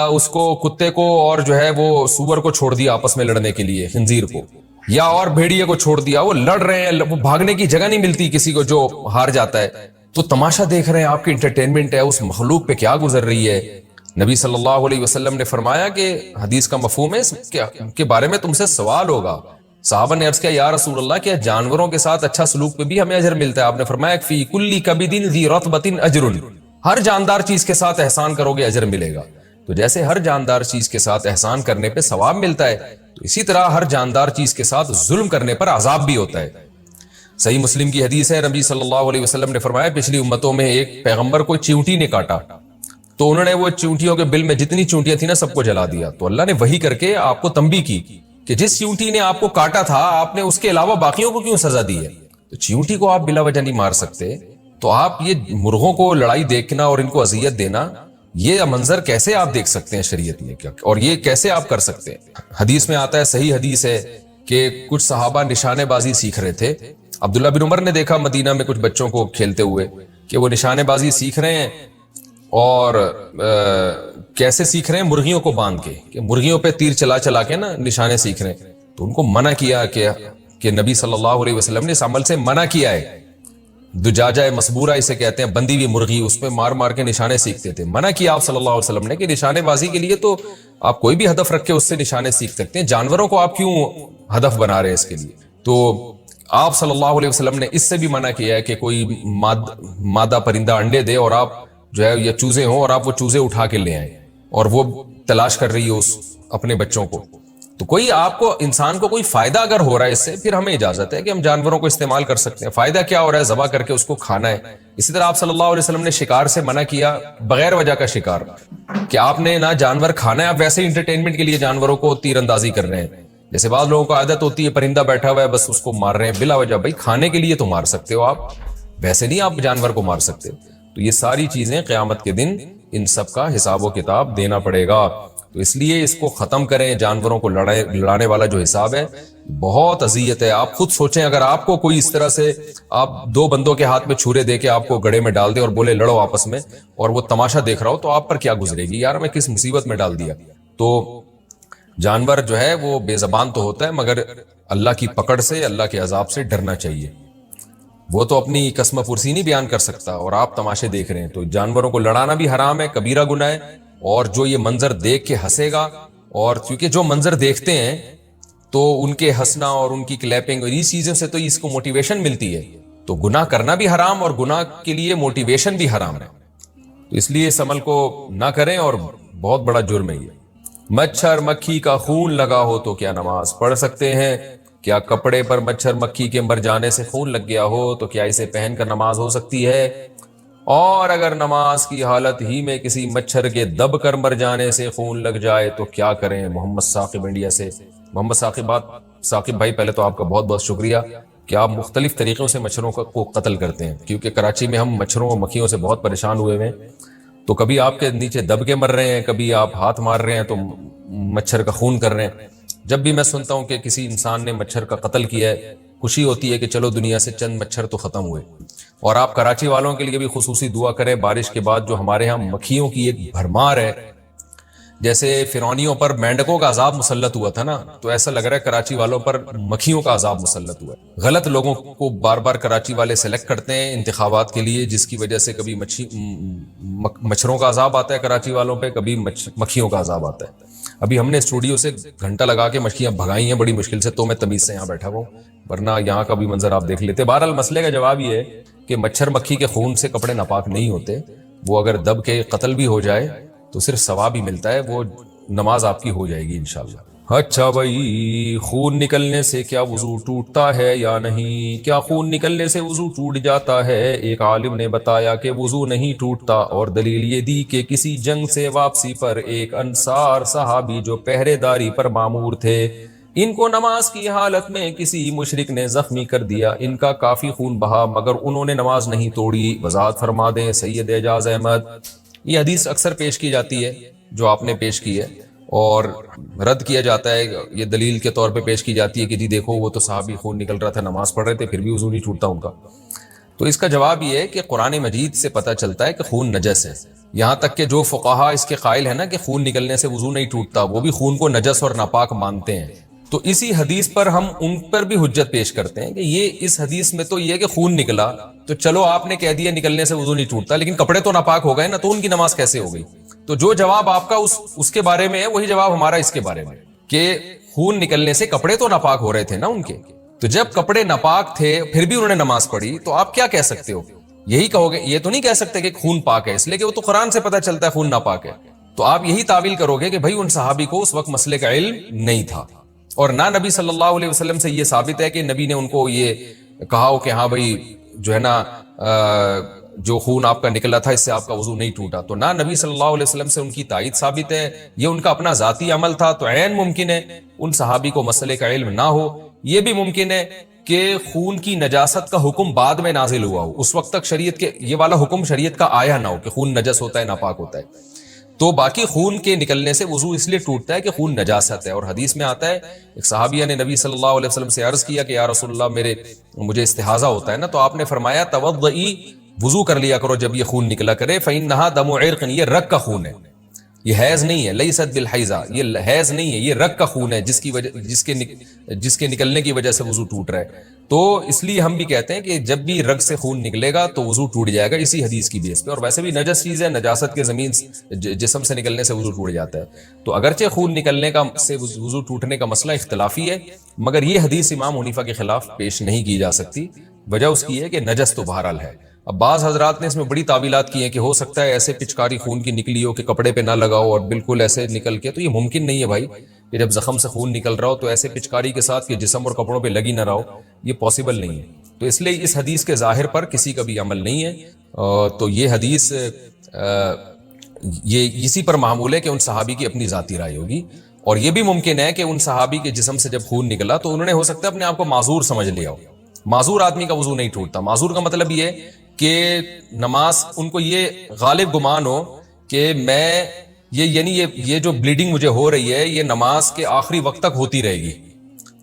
اس کو کتے کو اور جو ہے وہ سور کو چھوڑ دیا آپس میں لڑنے کے لیے، خنزیر کو یا اور بھیڑیے کو چھوڑ دیا، وہ لڑ رہے ہیں، وہ بھاگنے کی جگہ نہیں ملتی کسی کو جو ہار جاتا ہے، تو تماشا دیکھ رہے ہیں، آپ کی انٹرٹینمنٹ ہے، اس مخلوق پہ کیا گزر رہی ہے۔ نبی صلی اللہ علیہ وسلم نے فرمایا کہ حدیث کا مفہوم ہے کے بارے میں تم سے سوال ہوگا۔ صحابہ نے عرض کیا یا رسول اللہ، کیا جانوروں کے ساتھ اچھا سلوک پہ بھی ہمیں اجر ملتا ہے؟ آپ نے فرمایا فی کل کبد ذی رطبۃ اجر، ہر جاندار چیز کے ساتھ احسان کرو گے اجر ملے گا۔ تو جیسے ہر جاندار چیز کے ساتھ احسان کرنے پہ ثواب ملتا ہے، تو اسی طرح ہر جاندار چیز کے ساتھ ظلم کرنے پر عذاب بھی ہوتا ہے۔ صحیح مسلم کی حدیث ہے، نبی صلی اللہ علیہ وسلم نے فرمایا پچھلی امتوں میں ایک پیغمبر کو چیونٹی نے کاٹا، تو انہوں نے وہ چیونٹیوں کے بل میں جتنی چیونٹیاں تھیں نا سب کو جلا دیا، تو اللہ نے وحی کر کے آپ کو تنبیہ کی کہ جس چیونٹی نے آپ کو کاٹا تھا، آپ نے اس کے علاوہ باقیوں کو کیوں سزا دی ہے؟ تو چیونٹی کو آپ بلا وجہ نہیں مار سکتے، تو آپ یہ مرغوں کو لڑائی دیکھنا اور ان کو اذیت دینا، یہ منظر کیسے آپ دیکھ سکتے ہیں شریعت میں، اور یہ کیسے آپ کر سکتے ہیں؟ حدیث میں آتا ہے، صحیح حدیث ہے کہ کچھ صحابہ نشانے بازی سیکھ رہے تھے. عبداللہ بن عمر نے دیکھا مدینہ میں کچھ بچوں کو کھیلتے ہوئے کہ وہ نشانے بازی سیکھ رہے ہیں، اور کیسے سیکھ رہے ہیں؟ مرغیوں کو باندھ کے، کہ مرغیوں پہ تیر چلا چلا کے نا نشانے سیکھ رہے ہیں. تو ان کو منع کیا کہ نبی صلی اللہ علیہ وسلم نے اس عمل سے منع کیا ہے. دجاجہ مسبورہ اسے کہتے ہیں، بندی ہوئی مرغی، اس پہ مار مار کے نشانے سیکھتے تھے. منع کیا آپ صلی اللہ علیہ وسلم نے کہ نشانے بازی کے لیے تو آپ کوئی بھی ہدف رکھ کے اس سے نشانے سیکھ سکتے ہیں، جانوروں کو آپ کیوں ہدف بنا رہے ہیں اس کے لیے؟ تو آپ صلی اللہ علیہ وسلم نے اس سے بھی منع کیا ہے کہ کوئی مادہ پرندہ انڈے دے اور آپ جو ہے یا چوزے ہوں اور آپ وہ چوزے اٹھا کے لے آئیں اور وہ تلاش کر رہی ہو اس اپنے بچوں کو. تو کوئی آپ کو انسان کو کوئی فائدہ اگر ہو رہا ہے اس سے، پھر ہمیں اجازت ہے کہ ہم جانوروں کو استعمال کر سکتے ہیں. فائدہ کیا ہو رہا ہے؟ ذبح کر کے اس کو کھانا ہے. اسی طرح آپ صلی اللہ علیہ وسلم نے شکار سے منع کیا، بغیر وجہ کا شکار، کہ آپ نے نہ جانور کھانا ہے، آپ ویسے انٹرٹینمنٹ کے لیے جانوروں کو تیر اندازی کر رہے ہیں. جیسے بعض لوگوں کو عادت ہوتی ہے، پرندہ بیٹھا ہوا ہے بس اس کو مار رہے ہیں بلا وجہ. بھائی کھانے کے لیے تو مار سکتے ہو آپ، ویسے نہیں آپ جانور کو مار سکتے. تو یہ ساری چیزیں قیامت کے دن ان سب کا حساب و کتاب دینا پڑے گا. تو اس لیے اس کو ختم کریں. جانوروں کو لڑانے والا جو حساب ہے بہت اذیت ہے. آپ خود سوچیں، اگر آپ کو کوئی اس طرح سے آپ دو بندوں کے ہاتھ میں چھرے دے کے آپ کو گڑھے میں ڈال دے اور بولے لڑو آپس میں، اور وہ تماشا دیکھ رہا ہو، تو آپ پر کیا گزرے گی؟ یار میں کس مصیبت میں ڈال دیا. تو جانور جو ہے وہ بے زبان تو ہوتا ہے، مگر اللہ کی پکڑ سے، اللہ کے عذاب سے ڈرنا چاہیے. وہ تو اپنی قسم پرسی نہیں بیان کر سکتا اور آپ تماشے دیکھ رہے ہیں. تو جانوروں کو لڑانا بھی حرام ہے، کبیرہ گناہ ہے. اور جو یہ منظر دیکھ کے ہنسے گا، اور کیونکہ جو منظر دیکھتے ہیں تو ان کے ہنسنا اور ان کی کلیپنگ اور اس چیزوں سے تو اس کو موٹیویشن ملتی ہے. تو گناہ کرنا بھی حرام اور گناہ کے لیے موٹیویشن بھی حرام ہے. تو اس لیے اس عمل کو نہ کریں، اور بہت بڑا جرم ہے یہ. مچھر مکھی کا خون لگا ہو تو کیا نماز پڑھ سکتے ہیں؟ کیا کپڑے پر مچھر مکھی کے مر جانے سے خون لگ گیا ہو تو کیا اسے پہن کر نماز ہو سکتی ہے؟ اور اگر نماز کی حالت ہی میں کسی مچھر کے دب کر مر جانے سے خون لگ جائے تو کیا کریں؟ محمد ثاقب انڈیا سے. محمد ثاقب بھائی، پہلے تو آپ کا بہت بہت شکریہ کہ آپ مختلف طریقوں سے مچھروں کو قتل کرتے ہیں، کیونکہ کراچی میں ہم مچھروں اور مکھیوں سے بہت پریشان ہوئے ہیں. تو کبھی آپ کے نیچے دب کے مر رہے ہیں، کبھی آپ ہاتھ مار رہے ہیں تو مچھر کا خون کر رہے ہیں. جب بھی میں سنتا ہوں کہ کسی انسان نے مچھر کا قتل کیا ہے، خوشی ہوتی ہے کہ چلو دنیا سے چند مچھر تو ختم ہوئے. اور آپ کراچی والوں کے لیے بھی خصوصی دعا کریں. بارش کے بعد جو ہمارے ہاں مکھیوں کی ایک بھرمار ہے، جیسے فرعونیوں پر مینڈکوں کا عذاب مسلط ہوا تھا نا، تو ایسا لگ رہا ہے کراچی والوں پر مکھیوں کا عذاب مسلط ہوا ہے. غلط لوگوں کو بار بار کراچی والے سلیکٹ کرتے ہیں انتخابات کے لیے، جس کی وجہ سے کبھی مچھروں کا عذاب آتا ہے کراچی والوں پہ، کبھی مکھیوں کا عذاب آتا ہے. ابھی ہم نے اسٹوڈیو سے گھنٹہ لگا کے مکھیاں بھگائی ہیں بڑی مشکل سے، تو میں تمیز سے یہاں بیٹھا ہوں، ورنہ یہاں کا بھی منظر آپ دیکھ لیتے. بہرحال مسئلے کا جواب یہ ہے کہ مچھر مکھی کے خون سے کپڑے ناپاک نہیں ہوتے. وہ اگر دب کے قتل بھی ہو جائے تو صرف ثواب ہی ملتا ہے، وہ نماز آپ کی ہو جائے گی انشاءاللہ. اچھا بھائی، خون نکلنے سے کیا وضو ٹوٹتا ہے یا نہیں؟ کیا خون نکلنے سے وضو ٹوٹ جاتا ہے؟ ایک عالم نے بتایا کہ وضو نہیں ٹوٹتا، اور دلیل یہ دی کہ کسی جنگ سے واپسی پر ایک انصار صحابی جو پہرے داری پر مامور تھے، ان کو نماز کی حالت میں کسی مشرک نے زخمی کر دیا. ان کا کافی خون بہا مگر انہوں نے نماز نہیں توڑی. وضاحت فرما دیں سید اعجاز احمد. یہ حدیث اکثر پیش کی جاتی ہے جو آپ نے پیش کی ہے، اور رد کیا جاتا ہے. یہ دلیل کے طور پہ پیش کی جاتی ہے کہ جی دیکھو وہ تو صحابی خون نکل رہا تھا، نماز پڑھ رہے تھے، پھر بھی وضو نہیں ٹوٹتا ان کا. تو اس کا جواب یہ ہے کہ قرآن مجید سے پتہ چلتا ہے کہ خون نجس ہے. یہاں تک کہ جو فقہا اس کے قائل ہیں نا کہ خون نکلنے سے وضو نہیں ٹوٹتا، وہ بھی خون کو نجس اور ناپاک مانتے ہیں. تو اسی حدیث پر ہم ان پر بھی حجت پیش کرتے ہیں کہ یہ اس حدیث میں تو یہ کہ خون نکلا، تو چلو آپ نے کہہ دیا نکلنے سے وضو نہیں ٹوٹتا، لیکن کپڑے تو ناپاک ہو گئے نا، تو ان کی نماز کیسے ہو گئی؟ تو جو جواب آپ کا اس کے بارے میں ہے، وہی جواب ہمارا اس کے بارے میں، کہ خون نکلنے سے کپڑے تو ناپاک ہو رہے تھے نا ان کے. تو جب کپڑے ناپاک تھے پھر بھی انہوں نے نماز پڑھی، تو آپ کیا کہہ سکتے ہو؟ یہی کہو گے، یہ تو نہیں کہہ سکتے کہ خون پاک ہے، اس لیے کہ وہ تو قرآن سے پتہ چلتا ہے خون ناپاک ہے. تو آپ یہی تعویل کرو گے کہ بھائی ان صحابی کو اس وقت مسئلے کا علم نہیں تھا، اور نہ نبی صلی اللہ علیہ وسلم سے یہ ثابت ہے کہ نبی نے ان کو یہ کہا ہو کہ ہاں بھائی جو ہے نا جو خون آپ کا نکلا تھا اس سے آپ کا وضو نہیں ٹوٹا. تو نہ نبی صلی اللہ علیہ وسلم سے ان کی تائید ثابت ہے، یہ ان کا اپنا ذاتی عمل تھا. تو عین ممکن ہے ان صحابی کو مسئلے کا علم نہ ہو. یہ بھی ممکن ہے کہ خون کی نجاست کا حکم بعد میں نازل ہوا ہو، اس وقت تک شریعت کے یہ والا حکم شریعت کا آیا نہ ہو کہ خون نجس ہوتا ہے، ناپاک ہوتا ہے، تو باقی خون کے نکلنے سے وضو اس لیے ٹوٹتا ہے کہ خون نجاست ہے۔ اور حدیث میں آتا ہے، ایک صحابیہ نے نبی صلی اللہ علیہ وسلم سے عرض کیا کہ یا رسول اللہ مجھے استحاضہ ہوتا ہے نا، تو آپ نے فرمایا توضئی، وضو کر لیا کرو جب یہ خون نکلا کرے، فإنها دم عرق، یہ رگ کا خون ہے، یہ حیض نہیں ہے، لیست بالحیضہ، یہ حیض نہیں ہے، یہ رگ کا خون ہے جس کے نکلنے کی وجہ سے وضو ٹوٹ رہا ہے۔ تو اس لیے ہم بھی کہتے ہیں کہ جب بھی رگ سے خون نکلے گا تو وضو ٹوٹ جائے گا اسی حدیث کی بیس پہ، اور ویسے بھی نجس چیز ہے، نجاست کے زمین جسم سے نکلنے سے وضو ٹوٹ جاتا ہے، تو اگرچہ خون نکلنے کا سے وضو ٹوٹنے کا مسئلہ اختلافی ہے، مگر یہ حدیث امام حنیفہ کے خلاف پیش نہیں کی جا سکتی، وجہ اس کی ہے کہ نجس تو بہرحال ہے۔ اب بعض حضرات نے اس میں بڑی تعویلات کی ہیں کہ ہو سکتا ہے ایسے پچکاری خون کی نکلی ہو کہ کپڑے پہ نہ لگاؤ اور بالکل ایسے نکل کے، تو یہ ممکن نہیں ہے بھائی کہ جب زخم سے خون نکل رہا ہو تو ایسے پچکاری کے ساتھ کہ جسم اور کپڑوں پہ لگی نہ رہو، یہ پاسبل نہیں ہے۔ تو اس لیے اس حدیث کے ظاہر پر کسی کا بھی عمل نہیں ہے، تو یہ حدیث یہ اسی پر معمول ہے کہ ان صحابی کی اپنی ذاتی رائے ہوگی، اور یہ بھی ممکن ہے کہ ان صحابی کے جسم سے جب خون نکلا تو انہوں نے ہو سکتا ہے اپنے آپ کو معذور سمجھ لیا ہو۔ معذور آدمی کا وضو نہیں ٹوٹتا، معذور کا مطلب یہ کہ نماز ان کو یہ غالب گمان ہو کہ میں یہ جو بلیڈنگ مجھے ہو رہی ہے یہ نماز کے آخری وقت تک ہوتی رہے گی،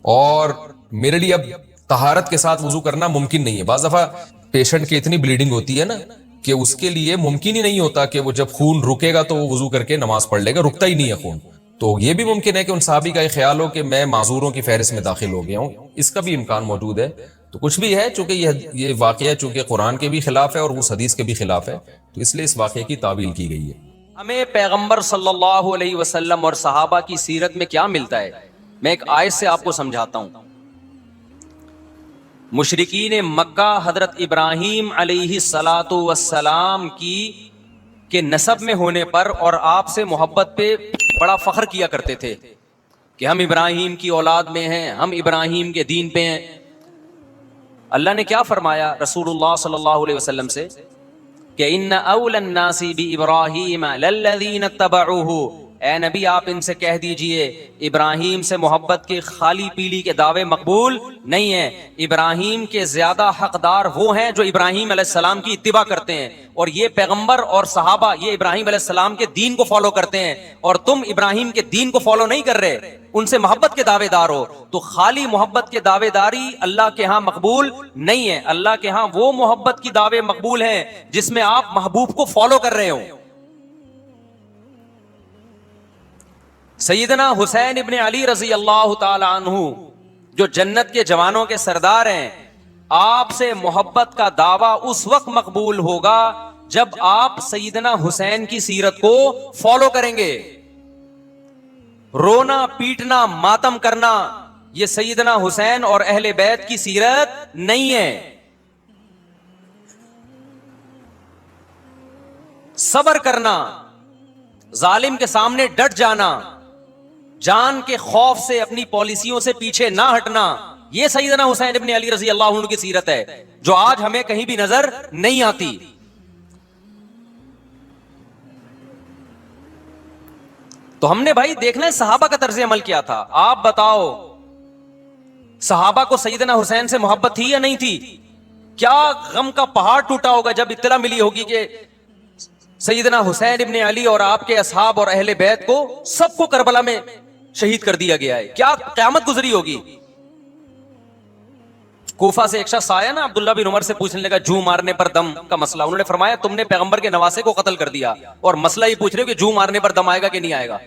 اور میرے لیے اب طہارت کے ساتھ وضو کرنا ممکن نہیں ہے۔ بعض دفعہ پیشنٹ کی اتنی بلیڈنگ ہوتی ہے نا کہ اس کے لیے ممکن ہی نہیں ہوتا کہ وہ جب خون رکے گا تو وہ وضو کر کے نماز پڑھ لے گا، رکتا ہی نہیں ہے خون، تو یہ بھی ممکن ہے کہ ان صحابی کا یہ خیال ہو کہ میں معذوروں کی فہرست میں داخل ہو گیا ہوں، اس کا بھی امکان موجود ہے۔ تو کچھ بھی ہے، چونکہ یہ واقعہ چونکہ قرآن کے بھی خلاف ہے اور اس حدیث کے بھی خلاف ہے، تو اس لیے اس واقعے کی تعویل کی گئی ہے۔ ہمیں پیغمبر صلی اللہ علیہ وسلم اور صحابہ کی سیرت میں کیا ملتا ہے؟ میں ایک آیت سے آپ کو سمجھاتا ہوں۔ مشرکین مکہ حضرت ابراہیم علیہ الصلاۃ والسلام کے نسب میں ہونے پر اور آپ سے محبت پہ بڑا فخر کیا کرتے تھے کہ ہم ابراہیم کی اولاد میں ہیں، ہم ابراہیم کے دین پہ ہیں۔ اللہ نے کیا فرمایا رسول اللہ صلی اللہ علیہ وسلم سے کہ ان اول الناس بابراہیم للذین اتبعوہ، اے نبی آپ ان سے کہہ دیجئے ابراہیم سے محبت کے خالی پیلی کے دعوے مقبول نہیں ہیں، ابراہیم کے زیادہ حقدار وہ ہیں جو ابراہیم علیہ السلام کی اتباع کرتے ہیں، اور یہ پیغمبر اور صحابہ یہ ابراہیم علیہ السلام کے دین کو فالو کرتے ہیں، اور تم ابراہیم کے دین کو فالو نہیں کر رہے، ان سے محبت کے دعوے دار ہو۔ تو خالی محبت کے دعوے داری اللہ کے ہاں مقبول نہیں ہے، اللہ کے ہاں وہ محبت کی دعوے مقبول ہیں جس میں آپ محبوب کو فالو کر رہے ہو۔ سیدنا حسین ابن علی رضی اللہ تعالی عنہ جو جنت کے جوانوں کے سردار ہیں، آپ سے محبت کا دعویٰ اس وقت مقبول ہوگا جب آپ سیدنا حسین کی سیرت کو فالو کریں گے۔ رونا پیٹنا ماتم کرنا یہ سیدنا حسین اور اہل بیت کی سیرت نہیں ہے۔ صبر کرنا، ظالم کے سامنے ڈٹ جانا، جان کے خوف سے اپنی پالیسیوں سے پیچھے نہ ہٹنا، یہ سیدنا حسین ابن علی رضی اللہ عنہ کی سیرت ہے جو آج ہمیں کہیں بھی نظر نہیں آتی۔ تو ہم نے بھائی دیکھنا ہے صحابہ کا طرز عمل کیا تھا۔ آپ بتاؤ صحابہ کو سیدنا حسین سے محبت تھی یا نہیں تھی؟ کیا غم کا پہاڑ ٹوٹا ہوگا جب اطلاع ملی ہوگی کہ سیدنا حسین ابن علی اور آپ کے اصحاب اور اہل بیت کو سب کو کربلا میں شہید کر دیا گیا ہے، کیا قیامت گزری ہوگی۔ کوفہ سے ایک شخص آیا نا عبداللہ بن عمر سے پوچھنے لگا جو مارنے پر دم کا مسئلہ، انہوں نے فرمایا تم نے پیغمبر کے نواسے کو قتل کر دیا اور مسئلہ یہ پوچھ رہے ہو کہ جو مارنے پر دم آئے گا کہ نہیں آئے گا۔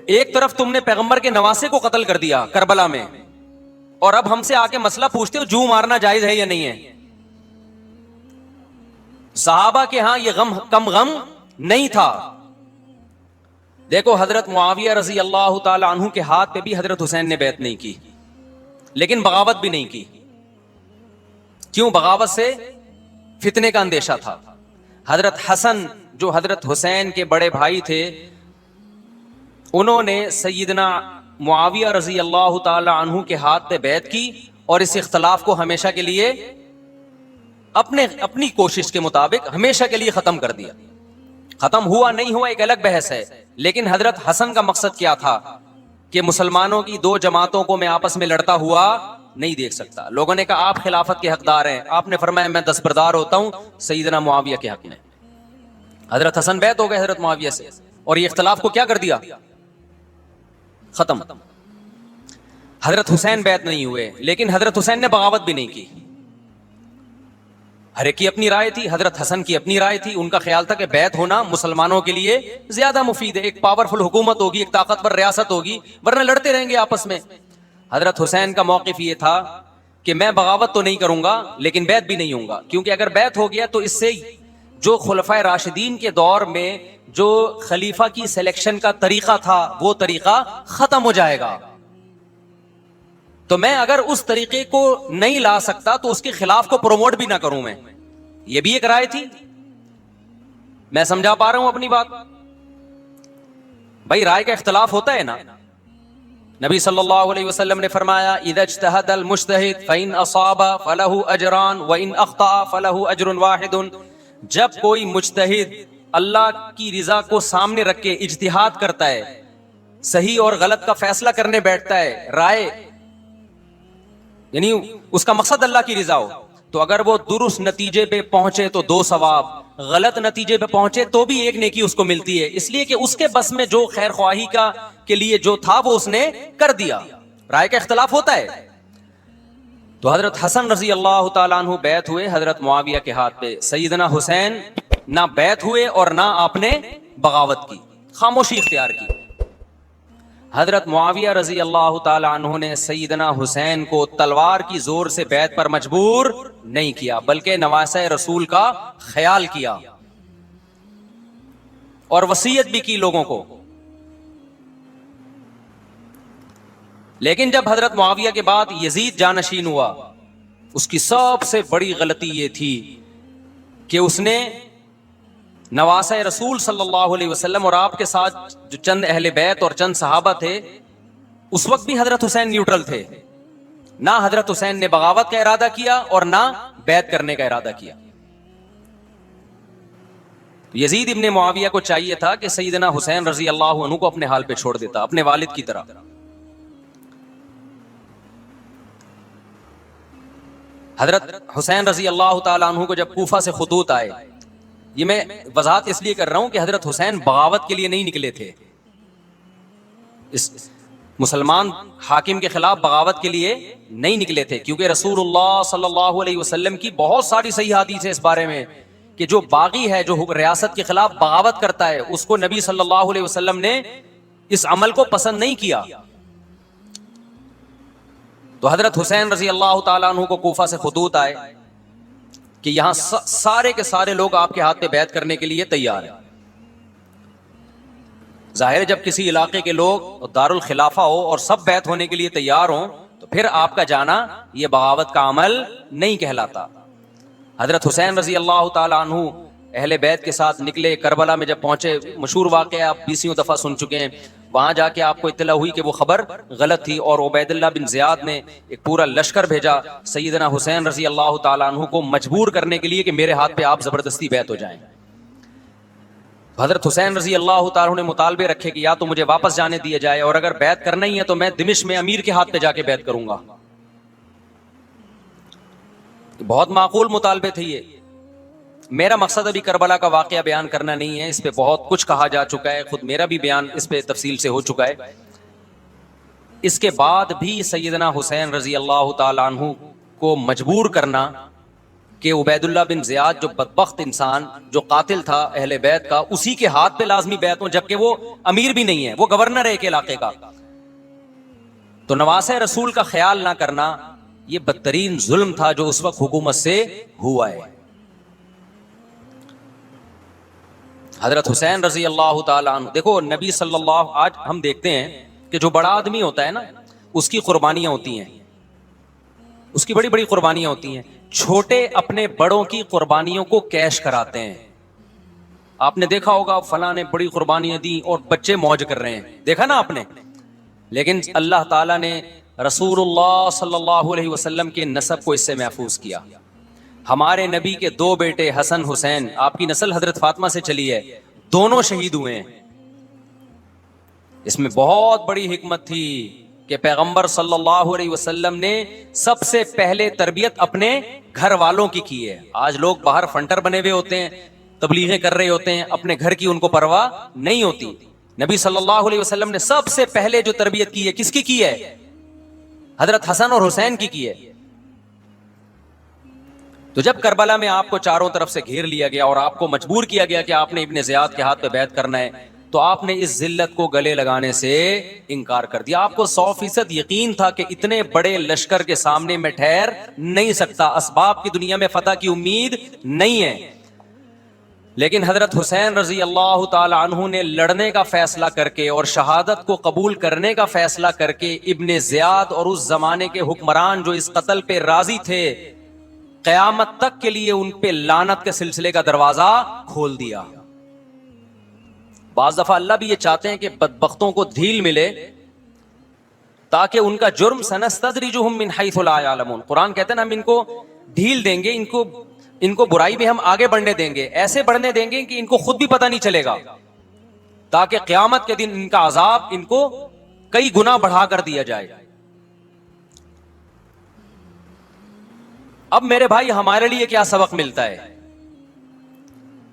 ایک طرف تم نے پیغمبر کے نواسے کو قتل کر دیا کربلا میں، اور اب ہم سے آ کے مسئلہ پوچھتے ہو جو مارنا جائز ہے یا نہیں ہے۔ صحابہ کے ہاں یہ غم کم غم نہیں تھا۔ دیکھو حضرت معاویہ رضی اللہ تعالی عنہ کے ہاتھ پہ بھی حضرت حسین نے بیعت نہیں کی، لیکن بغاوت بھی نہیں کی۔ کیوں؟ بغاوت سے فتنے کا اندیشہ تھا۔ حضرت حسن جو حضرت حسین کے بڑے بھائی تھے، انہوں نے سیدنا معاویہ رضی اللہ تعالی عنہ کے ہاتھ پہ بیعت کی اور اس اختلاف کو ہمیشہ کے لیے اپنی کوشش کے مطابق ہمیشہ کے لیے ختم کر دیا۔ ختم ہوا نہیں ہوا ایک الگ بحث ہے، لیکن حضرت حسن کا مقصد کیا تھا کہ مسلمانوں کی دو جماعتوں کو میں آپس میں لڑتا ہوا نہیں دیکھ سکتا. لوگوں نے کہا آپ خلافت کے حقدار ہیں, آپ نے فرمایا میں دستبردار ہوتا ہوں سیدنا معاویہ کے حق میں. حضرت حسن بیعت ہو گئے حضرت معاویہ سے, اور یہ اختلاف کو کیا کر دیا, ختم. حضرت حسین بیعت نہیں ہوئے, لیکن حضرت حسین نے بغاوت بھی نہیں کی. ہر ایک کی اپنی رائے تھی, حضرت حسن کی اپنی رائے تھی. ان کا خیال تھا کہ بیعت ہونا مسلمانوں کے لیے زیادہ مفید ہے, ایک پاورفل حکومت ہوگی, ایک طاقتور ریاست ہوگی, ورنہ لڑتے رہیں گے آپس میں. حضرت حسین کا موقف یہ تھا کہ میں بغاوت تو نہیں کروں گا لیکن بیعت بھی نہیں ہوں گا, کیونکہ اگر بیعت ہو گیا تو اس سے جو خلفائے راشدین کے دور میں جو خلیفہ کی سلیکشن کا طریقہ تھا وہ طریقہ ختم ہو جائے گا. تو میں اگر اس طریقے کو نہیں لا سکتا تو اس کے خلاف کو پروموٹ بھی نہ کروں میں. یہ بھی ایک رائے تھی. میں سمجھا پا رہا ہوں اپنی بات؟ بھائی رائے کا اختلاف ہوتا ہے نا. نبی صلی اللہ علیہ وسلم نے فرمایا اذا اجتہد المجتہد فإن اصاب فلہ اجران وإن اخطأ فلہ اجر واحد. جب کوئی مجتہد اللہ کی رضا کو سامنے رکھ کے اجتہاد کرتا ہے, صحیح اور غلط کا فیصلہ کرنے بیٹھتا ہے, رائے یعنی اس کا مقصد اللہ کی رضا ہو, تو اگر وہ درست نتیجے پہ پہنچے تو 2 ثواب, غلط نتیجے پہ پہنچے تو بھی 1 نیکی اس کو ملتی ہے, اس لیے کہ اس کے بس میں جو خیر خواہی کا کے لیے جو تھا وہ اس نے کر دیا. رائے کا اختلاف ہوتا ہے. تو حضرت حسن رضی اللہ تعالیٰ عنہ بیعت ہوئے حضرت معاویہ کے ہاتھ پہ. سیدنا حسین نہ بیعت ہوئے اور نہ آپ نے بغاوت کی, خاموشی اختیار کی. حضرت معاویہ رضی اللہ تعالی عنہ نے سیدنا حسین کو تلوار کی زور سے بیعت پر مجبور نہیں کیا, بلکہ نواسہ رسول کا خیال کیا اور وصیت بھی کی لوگوں کو. لیکن جب حضرت معاویہ کے بعد یزید جانشین ہوا, اس کی سب سے بڑی غلطی یہ تھی کہ اس نے نواسہ رسول صلی اللہ علیہ وسلم اور آپ کے ساتھ جو چند اہل بیت اور چند صحابہ تھے, اس وقت بھی حضرت حسین نیوٹرل تھے. نہ حضرت حسین نے بغاوت کا ارادہ کیا اور نہ بیعت کرنے کا ارادہ کیا. یزید ابن معاویہ کو چاہیے تھا کہ سیدنا حسین رضی اللہ عنہ کو اپنے حال پہ چھوڑ دیتا, اپنے والد کی طرح. حضرت حسین رضی اللہ تعالیٰ عنہ کو جب کوفہ سے خطوط آئے, یہ میں وضاحت اس لیے کر رہا ہوں کہ حضرت حسین بغاوت کے لیے نہیں نکلے تھے, اس مسلمان حاکم کے خلاف بغاوت کے لیے نہیں نکلے تھے, کیونکہ رسول اللہ صلی اللہ علیہ وسلم کی بہت ساری صحیح حدیث ہے اس بارے میں کہ جو باغی ہے, جو ریاست کے خلاف بغاوت کرتا ہے, اس کو نبی صلی اللہ علیہ وسلم نے اس عمل کو پسند نہیں کیا. تو حضرت حسین رضی اللہ تعالیٰ عنہ کو کوفہ سے خطوط آئے کہ یہاں سارے کے سارے لوگ آپ کے ہاتھ پہ بیعت کرنے کے لیے تیار ہیں. ظاہر ہے جب کسی علاقے کے لوگ دارالخلافہ ہو اور سب بیعت ہونے کے لیے تیار ہوں تو پھر آپ کا جانا یہ بغاوت کا عمل نہیں کہلاتا. حضرت حسین رضی اللہ تعالیٰ عنہ اہل بیت کے ساتھ نکلے. کربلا میں جب پہنچے, مشہور واقعہ آپ 20 دفعہ سن چکے ہیں, وہاں جا کے آپ کو اطلاع ہوئی کہ وہ خبر غلط تھی, اور عبید اللہ بن زیاد نے ایک پورا لشکر بھیجا سیدنا حسین رضی اللہ تعالیٰ عنہ کو مجبور کرنے کے لیے کہ میرے ہاتھ پہ آپ زبردستی بیعت ہو جائیں. حضرت حسین رضی اللہ تعالیٰ عنہ نے مطالبے رکھے کہ یا تو مجھے واپس جانے دیا جائے, اور اگر بیعت کرنا ہی ہے تو میں دمشق میں امیر کے ہاتھ پہ جا کے بیعت کروں گا. بہت معقول مطالبے تھے یہ. میرا مقصد ابھی کربلا کا واقعہ بیان کرنا نہیں ہے, اس پہ بہت کچھ کہا جا چکا ہے, خود میرا بھی بیان اس پہ تفصیل سے ہو چکا ہے. اس کے بعد بھی سیدنا حسین رضی اللہ تعالیٰ عنہ کو مجبور کرنا کہ عبید اللہ بن زیاد جو بدبخت انسان, جو قاتل تھا اہل بیت کا, اسی کے ہاتھ پہ لازمی بیعت ہوں, جبکہ وہ امیر بھی نہیں ہے, وہ گورنر ہے ایک علاقے کا. تو نواسہ رسول کا خیال نہ کرنا یہ بدترین ظلم تھا جو اس وقت حکومت سے ہوا ہے. حضرت حسین رضی اللہ تعالیٰ عنہ, دیکھو نبی صلی اللہ, آج ہم دیکھتے ہیں کہ جو بڑا آدمی ہوتا ہے نا اس کی قربانیاں ہوتی ہیں, اس کی بڑی بڑی قربانیاں ہوتی ہیں. چھوٹے اپنے بڑوں کی قربانیوں کو کیش کراتے ہیں. آپ نے دیکھا ہوگا فلاں نے بڑی قربانیاں دی اور بچے موج کر رہے ہیں, دیکھا نا آپ نے. لیکن اللہ تعالیٰ نے رسول اللہ صلی اللہ علیہ وسلم کے نسب کو اس سے محفوظ کیا. ہمارے نبی کے 2 بیٹے حسن حسین, آپ کی نسل حضرت فاطمہ سے چلی ہے, دونوں شہید ہوئے ہیں. اس میں بہت بڑی حکمت تھی کہ پیغمبر صلی اللہ علیہ وسلم نے سب سے پہلے تربیت اپنے گھر والوں کی ہے. آج لوگ باہر فنٹر بنے ہوئے ہوتے ہیں, تبلیغیں کر رہے ہوتے ہیں, اپنے گھر کی ان کو پرواہ نہیں ہوتی. نبی صلی اللہ علیہ وسلم نے سب سے پہلے جو تربیت کی ہے کس کی ہے؟ حضرت حسن اور حسین کی ہے. تو جب کربلا میں آپ کو چاروں طرف سے گھیر لیا گیا اور آپ کو مجبور کیا گیا کہ آپ نے ابن زیاد کے ہاتھ پہ بیعت کرنا ہے, تو آپ نے اس ذلت کو گلے لگانے سے انکار کر دیا. آپ کو 100% یقین تھا کہ اتنے بڑے لشکر کے سامنے میں ٹھہر نہیں سکتا, اسباب کی دنیا میں فتح کی امید نہیں ہے. لیکن حضرت حسین رضی اللہ تعالی عنہ نے لڑنے کا فیصلہ کر کے اور شہادت کو قبول کرنے کا فیصلہ کر کے ابن زیاد اور اس زمانے کے حکمران جو اس قتل پہ راضی تھے, قیامت تک کے لیے ان پہ لعنت کے سلسلے کا دروازہ کھول دیا. بعض دفعہ اللہ بھی یہ چاہتے ہیں کہ بدبختوں کو ڈھیل ملے تاکہ ان کا جرم سنستدرجہم من حیث لا یعلمون. قرآن کہتے ہیں نا ہم ان کو ڈھیل دیں گے, ان کو برائی میں ہم آگے بڑھنے دیں گے, ایسے بڑھنے دیں گے کہ ان کو خود بھی پتہ نہیں چلے گا, تاکہ قیامت کے دن ان کا عذاب ان کو کئی گنا بڑھا کر دیا جائے. اب میرے بھائی ہمارے لیے کیا سبق ملتا ہے؟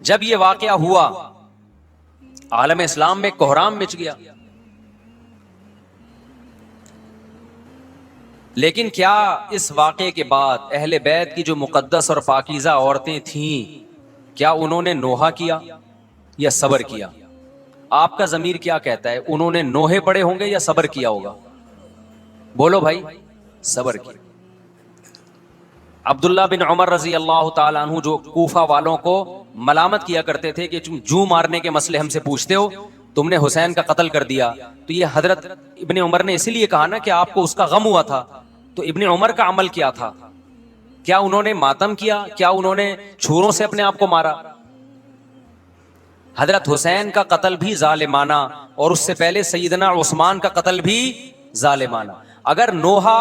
جب یہ واقعہ ہوا عالم اسلام میں کوہرام مچ گیا, لیکن کیا اس واقعے کے بعد اہل بیت کی جو مقدس اور پاکیزہ عورتیں تھیں, کیا انہوں نے نوحہ کیا یا صبر کیا؟ آپ کا ضمیر کیا کہتا ہے, انہوں نے نوحے پڑے ہوں گے یا صبر کیا ہوگا؟ بولو بھائی, صبر کیا. عبداللہ بن عمر رضی اللہ تعالیٰ عنہ جو کوفہ والوں کو ملامت کیا کرتے تھے کہ تم جو مارنے کے مسئلے ہم سے پوچھتے ہو, تم نے حسین کا قتل کر دیا, تو یہ حضرت ابن عمر نے اسی لیے کہا نا کہ آپ کو اس کا غم ہوا تھا. تو ابن عمر کا عمل کیا تھا؟ کیا انہوں نے ماتم کیا؟ کیا انہوں نے چھوروں سے اپنے آپ کو مارا؟ حضرت حسین کا قتل بھی ظالمانہ, اور اس سے پہلے سیدنا عثمان کا قتل بھی ظالمانہ. اگر نوحہ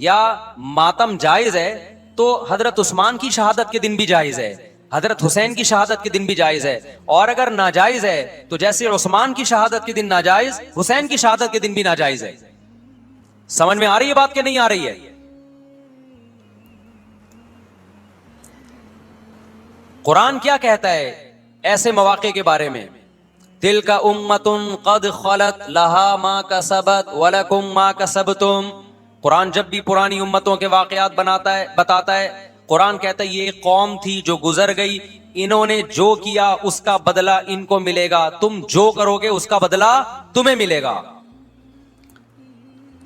یا ماتم جائز ہے تو حضرت عثمان کی شہادت کے دن بھی جائز ہے, حضرت حسین کی شہادت کے دن بھی جائز ہے. اور اگر ناجائز ہے تو جیسے عثمان کی شہادت کے دن ناجائز, حسین کی شہادت کے دن بھی ناجائز ہے. سمجھ میں آ رہی ہے بات کہ نہیں آ رہی ہے؟ قرآن کیا کہتا ہے ایسے مواقع کے بارے میں؟ تلک امۃ قد خلت لہا ما کسبت ولکم ما کسبتم. قرآن جب بھی پرانی امتوں کے واقعات بتاتا ہے, قرآن کہتا ہے یہ ایک قوم تھی جو گزر گئی, انہوں نے جو کیا اس کا بدلہ ان کو ملے گا, تم جو کرو گے اس کا بدلہ تمہیں ملے گا.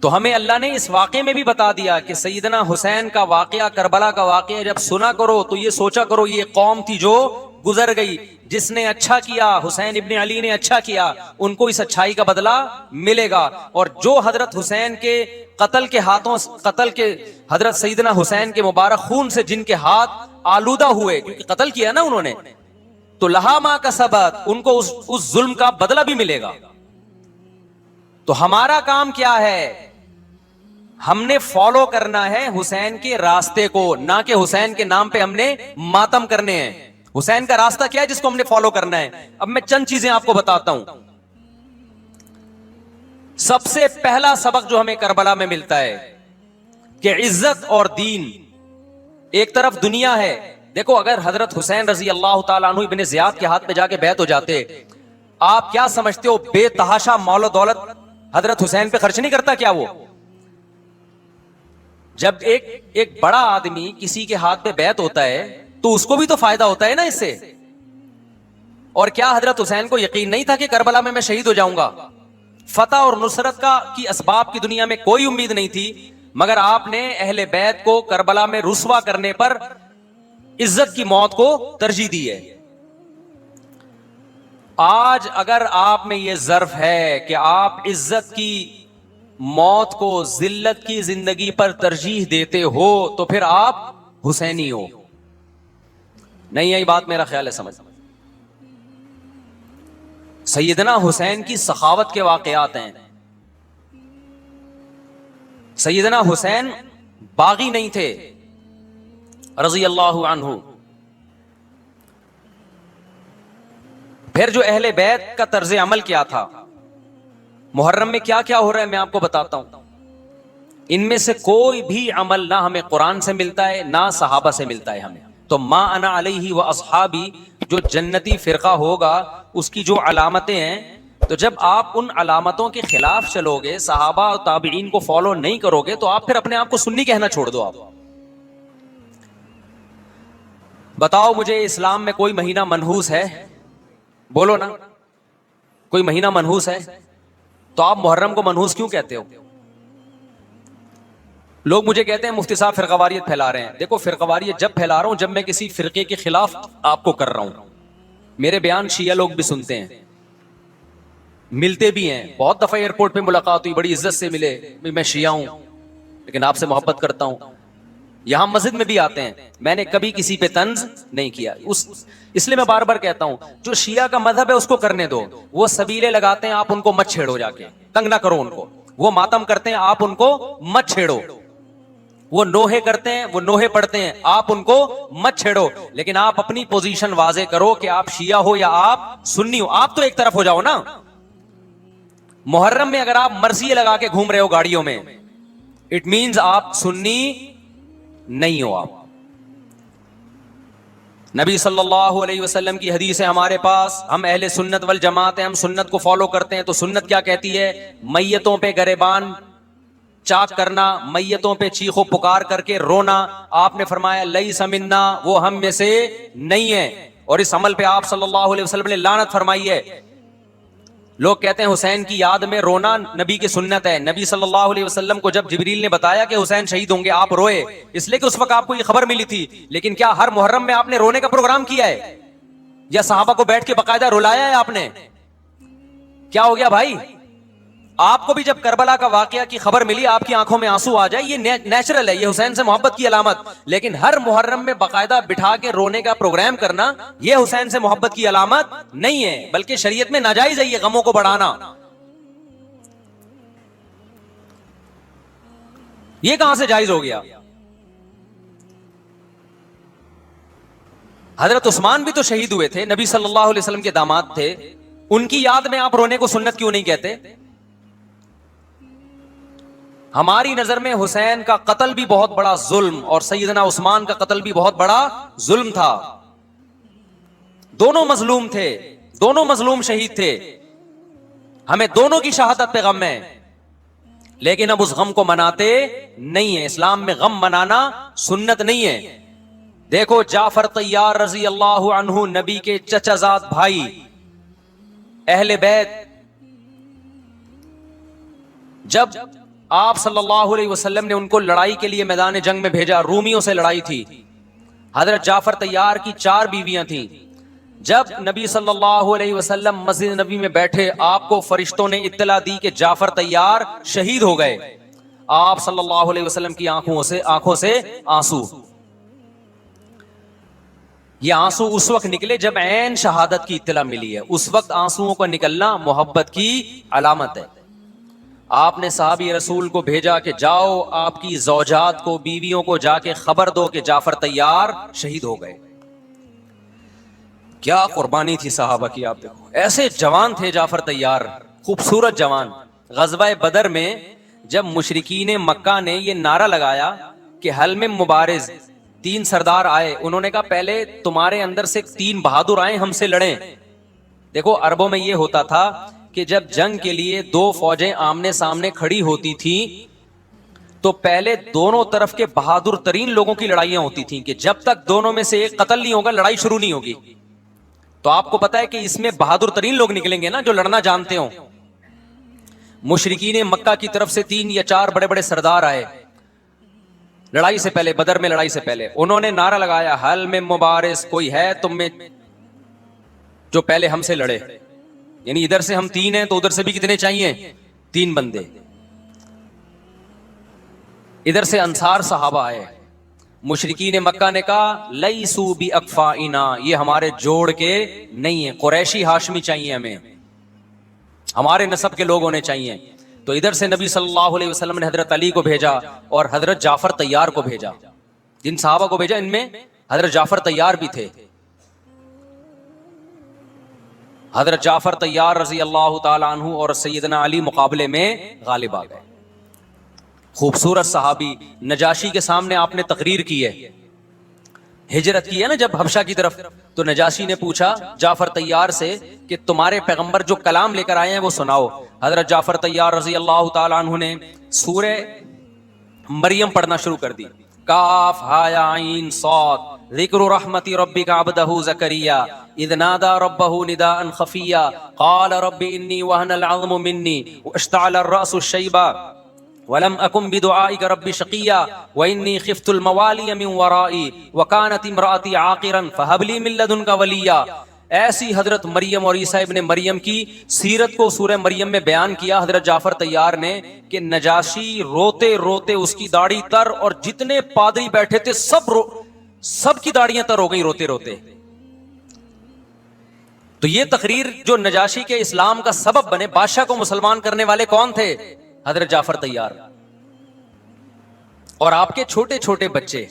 تو ہمیں اللہ نے اس واقعے میں بھی بتا دیا کہ سیدنا حسین کا واقعہ, کربلا کا واقعہ جب سنا کرو تو یہ سوچا کرو یہ قوم تھی جو گزر گئی, جس نے اچھا کیا, حسین ابن علی نے اچھا کیا, ان کو اس اچھائی کا بدلہ ملے گا. اور جو حضرت حسین کے قتل کے حضرت سیدنا حسین کے مبارک خون سے جن کے ہاتھ آلودہ ہوئے, کیونکہ قتل کیا نا انہوں نے, تو لہا ما کسبت, ان کو اس ظلم کا بدلہ بھی ملے گا. تو ہمارا کام کیا ہے؟ ہم نے فالو کرنا ہے حسین کے راستے کو, نہ کہ حسین کے نام پہ ہم نے ماتم کرنے ہیں. حسین کا راستہ کیا ہے جس کو ہم نے فالو کرنا ہے؟ اب میں چند چیزیں آپ کو بتاتا ہوں. سب سے پہلا سبق جو ہمیں کربلا میں ملتا ہے کہ عزت اور دین, ایک طرف دنیا ہے. دیکھو اگر حضرت حسین رضی اللہ تعالیٰ عنہ ابن زیاد کے ہاتھ پہ جا کے بیعت ہو جاتے, آپ کیا سمجھتے ہو بے تحاشا مال و دولت حضرت حسین پہ خرچ نہیں کرتا کیا وہ؟ جب ایک بڑا آدمی کسی کے ہاتھ پہ بیعت ہوتا ہے تو اس کو بھی تو فائدہ ہوتا ہے نا اس سے. اور کیا حضرت حسین کو یقین نہیں تھا کہ کربلا میں شہید ہو جاؤں گا؟ فتح اور نصرت کی اسباب کی دنیا میں کوئی امید نہیں تھی, مگر آپ نے اہل بیت کو کربلا میں رسوا کرنے پر عزت کی موت کو ترجیح دی ہے. آج اگر آپ میں یہ ظرف ہے کہ آپ عزت کی موت کو ذلت کی زندگی پر ترجیح دیتے ہو تو پھر آپ حسینی ہو. نہیں یہی بات میرا خیال ہے سمجھ. سیدنا حسین کی سخاوت کے واقعات ہیں. سیدنا حسین باغی نہیں تھے رضی اللہ عنہ. پھر جو اہل بیت کا طرز عمل کیا تھا, محرم میں کیا کیا ہو رہا ہے میں آپ کو بتاتا ہوں. ان میں سے کوئی بھی عمل نہ ہمیں قرآن سے ملتا ہے نہ صحابہ سے ملتا ہے ہمیں. تو ما انا علیہ و اصحابی جو جنتی فرقہ ہوگا اس کی جو علامتیں ہیں، تو جب آپ ان علامتوں کے خلاف چلو گے، صحابہ اور تابعین کو فالو نہیں کرو گے، تو آپ پھر اپنے آپ کو سنی کہنا چھوڑ دو. آپ بتاؤ مجھے اسلام میں کوئی مہینہ منحوس ہے؟ بولو نا، کوئی مہینہ منحوس ہے؟ تو آپ محرم کو منحوس کیوں کہتے ہو؟ لوگ مجھے کہتے ہیں مفتی صاحب فرقہ واریت پھیلا رہے ہیں. دیکھو فرقہ واریت جب پھیلا رہا ہوں جب میں کسی فرقے کے خلاف آپ کو کر رہا ہوں. میرے بیان شیعہ لوگ بھی سنتے ہیں، ملتے بھی ہیں. بہت دفعہ ایئرپورٹ پہ ملاقات ہوئی، بڑی عزت سے ملے، میں شیعہ ہوں لیکن آپ سے محبت کرتا ہوں. یہاں مسجد میں بھی آتے ہیں، میں نے کبھی کسی پہ طنز نہیں کیا. اس لیے میں بار بار کہتا ہوں جو شیعہ کا مذہب ہے اس کو کرنے دو. وہ سبیلے لگاتے ہیں، آپ ان کو مت چھیڑو، جا کے تنگ نہ کرو ان کو. وہ ماتم کرتے ہیں، آپ ان کو مت چھیڑو. وہ نوحے کرتے ہیں، وہ نوحے پڑھتے ہیں، آپ ان کو مت چھیڑو. لیکن آپ اپنی پوزیشن واضح کرو کہ آپ شیعہ ہو یا آپ سنی ہو. آپ تو ایک طرف ہو جاؤ نا. محرم میں اگر آپ مرثیے لگا کے گھوم رہے ہو گاڑیوں میں، اٹ مینز آپ سنی نہیں ہو. آپ نبی صلی اللہ علیہ وسلم کی حدیث ہے ہمارے پاس، ہم اہل سنت والجماعت ہیں، ہم سنت کو فالو کرتے ہیں. تو سنت کیا کہتی ہے؟ میتوں پہ گریبان چاک کرنا، میتوں پہ چیخو پکار کر کے رونا. آپ نے فرمایا لیس منا، وہ ہم میں سے نہیں ہے. اور اس عمل پہ آپ صلی اللہ علیہ وسلم نے لعنت فرمائی ہے. لوگ کہتے ہیں حسین کی یاد میں رونا نبی کی سنت ہے. نبی صلی اللہ علیہ وسلم کو جب جبریل نے بتایا کہ حسین شہید ہوں گے، آپ روئے، اس لیے کہ اس وقت آپ کو یہ خبر ملی تھی. لیکن کیا ہر محرم میں آپ نے رونے کا پروگرام کیا ہے؟ یا صحابہ کو بیٹھ کے باقاعدہ رلایا ہے آپ نے؟ کیا ہو گیا بھائی؟ آپ کو بھی جب کربلا کا واقعہ کی خبر ملی آپ کی آنکھوں میں آنسو آ جائے، یہ نیچرل ہے، یہ حسین سے محبت کی علامت. لیکن ہر محرم میں باقاعدہ بٹھا کے رونے کا پروگرام کرنا یہ حسین سے محبت کی علامت نہیں ہے، بلکہ شریعت میں ناجائز ہے یہ غموں کو بڑھانا. یہ کہاں سے جائز ہو گیا؟ حضرت عثمان بھی تو شہید ہوئے تھے، نبی صلی اللہ علیہ وسلم کے داماد تھے. ان کی یاد میں آپ رونے کو سنت کیوں نہیں کہتے؟ ہماری نظر میں حسین کا قتل بھی بہت بڑا ظلم اور سیدنا عثمان کا قتل بھی بہت بڑا ظلم تھا. دونوں مظلوم تھے، دونوں مظلوم شہید تھے. ہمیں دونوں کی شہادت پہ غم ہے، لیکن اب اس غم کو مناتے نہیں ہیں. اسلام میں غم منانا سنت نہیں ہے. دیکھو جعفر طیار رضی اللہ عنہ، نبی کے چچا زاد بھائی، اہل بیت، جب آپ صلی اللہ علیہ وسلم نے ان کو لڑائی کے لیے میدان جنگ میں بھیجا، رومیوں سے لڑائی تھی. حضرت جعفر طیار کی 4 بیویاں تھیں. جب نبی صلی اللہ علیہ وسلم مسجد نبی میں بیٹھے، آپ کو فرشتوں نے اطلاع دی کہ جعفر طیار شہید ہو گئے. آپ صلی اللہ علیہ وسلم کی آنکھوں سے آنسو. یہ آنسو اس وقت نکلے جب عین شہادت کی اطلاع ملی ہے. اس وقت آنسوؤں کا نکلنا محبت کی علامت ہے. آپ نے صحابی رسول کو بھیجا کہ جاؤ آپ کی زوجات کو، بیویوں کو جا کے خبر دو کہ جعفر طیار شہید ہو گئے. کیا قربانی تھی صحابہ کی! آپ دیکھو ایسے جوان تھے جعفر طیار، خوبصورت جوان. غزوہ بدر میں جب مشرکین مکہ نے یہ نعرہ لگایا کہ حل میں مبارز، 3 سردار آئے، انہوں نے کہا پہلے تمہارے اندر سے 3 بہادر آئیں ہم سے لڑیں. دیکھو عربوں میں یہ ہوتا تھا کہ جب جنگ کے لیے 2 فوجیں آمنے سامنے کھڑی ہوتی تھیں تو پہلے دونوں طرف کے بہادر ترین لوگوں کی لڑائیاں ہوتی تھیں کہ جب تک دونوں میں سے ایک قتل نہیں ہوگا لڑائی شروع نہیں ہوگی. تو آپ کو پتا ہے کہ اس میں بہادر ترین لوگ نکلیں گے نا جو لڑنا جانتے ہوں. مشرکین مکہ کی طرف سے 3 یا 4 بڑے بڑے سردار آئے لڑائی سے پہلے، بدر میں لڑائی سے پہلے. انہوں نے نعرہ لگایا حل میں مبارز، کوئی ہے تم میں جو پہلے ہم سے لڑے. یعنی ادھر سے ہم 3 ہیں تو ادھر سے بھی کتنے چاہیے؟ 3 بندے. ادھر سے انصار صحابہ آئے. مشرکین مکہ نے کہا لیسو بی اکفائنا، یہ ہمارے جوڑ کے نہیں ہیں، قریشی ہاشمی چاہیے ہمیں، ہمارے نسب کے لوگ ہونے چاہیے. تو ادھر سے نبی صلی اللہ علیہ وسلم نے حضرت علی کو بھیجا اور حضرت جعفر طیار کو بھیجا. جن صحابہ کو بھیجا ان میں حضرت جعفر طیار بھی تھے. حضرت جعفر طیار رضی اللہ تعالی عنہ اور سیدنا علی مقابلے میں غالب آ گئے. خوبصورت صحابی, نجاشی کے سامنے آپ نے تقریر کی ہے, ہجرت کی ہے نا جب حبشہ کی طرف, تو نجاشی نے پوچھا جعفر طیار سے کہ تمہارے پیغمبر جو کلام لے کر آئے ہیں وہ سناؤ. حضرت جعفر طیار رضی اللہ تعالی عنہ نے سورہ مریم پڑھنا شروع کر دی. کاف ہا یا عین صاد ذکر رحمت ربک عبدہ زکریا اذ نادى ربه نداء خفیا قال رب انی وهن العظم منی واشتعل الرأس شیبا ولم اکن بدعائک رب شقیا وانی خفت الموالی من ورائی وکانت امرأتی عاقرا فہب لی من لدنک ولیا. ایسی حضرت مریم اور عیسیٰ ابن مریم کی سیرت کو سورہ مریم میں بیان کیا حضرت جعفر طیار نے کہ نجاشی روتے روتے اس کی داڑھی تر, اور جتنے پادری بیٹھے تھے سب کی داڑیاں تر ہو گئی روتے روتے. تو یہ تقریر جو نجاشی کے اسلام کا سبب بنے, بادشاہ کو مسلمان کرنے والے کون تھے؟ حضرت جعفر طیار. اور آپ کے چھوٹے چھوٹے بچے,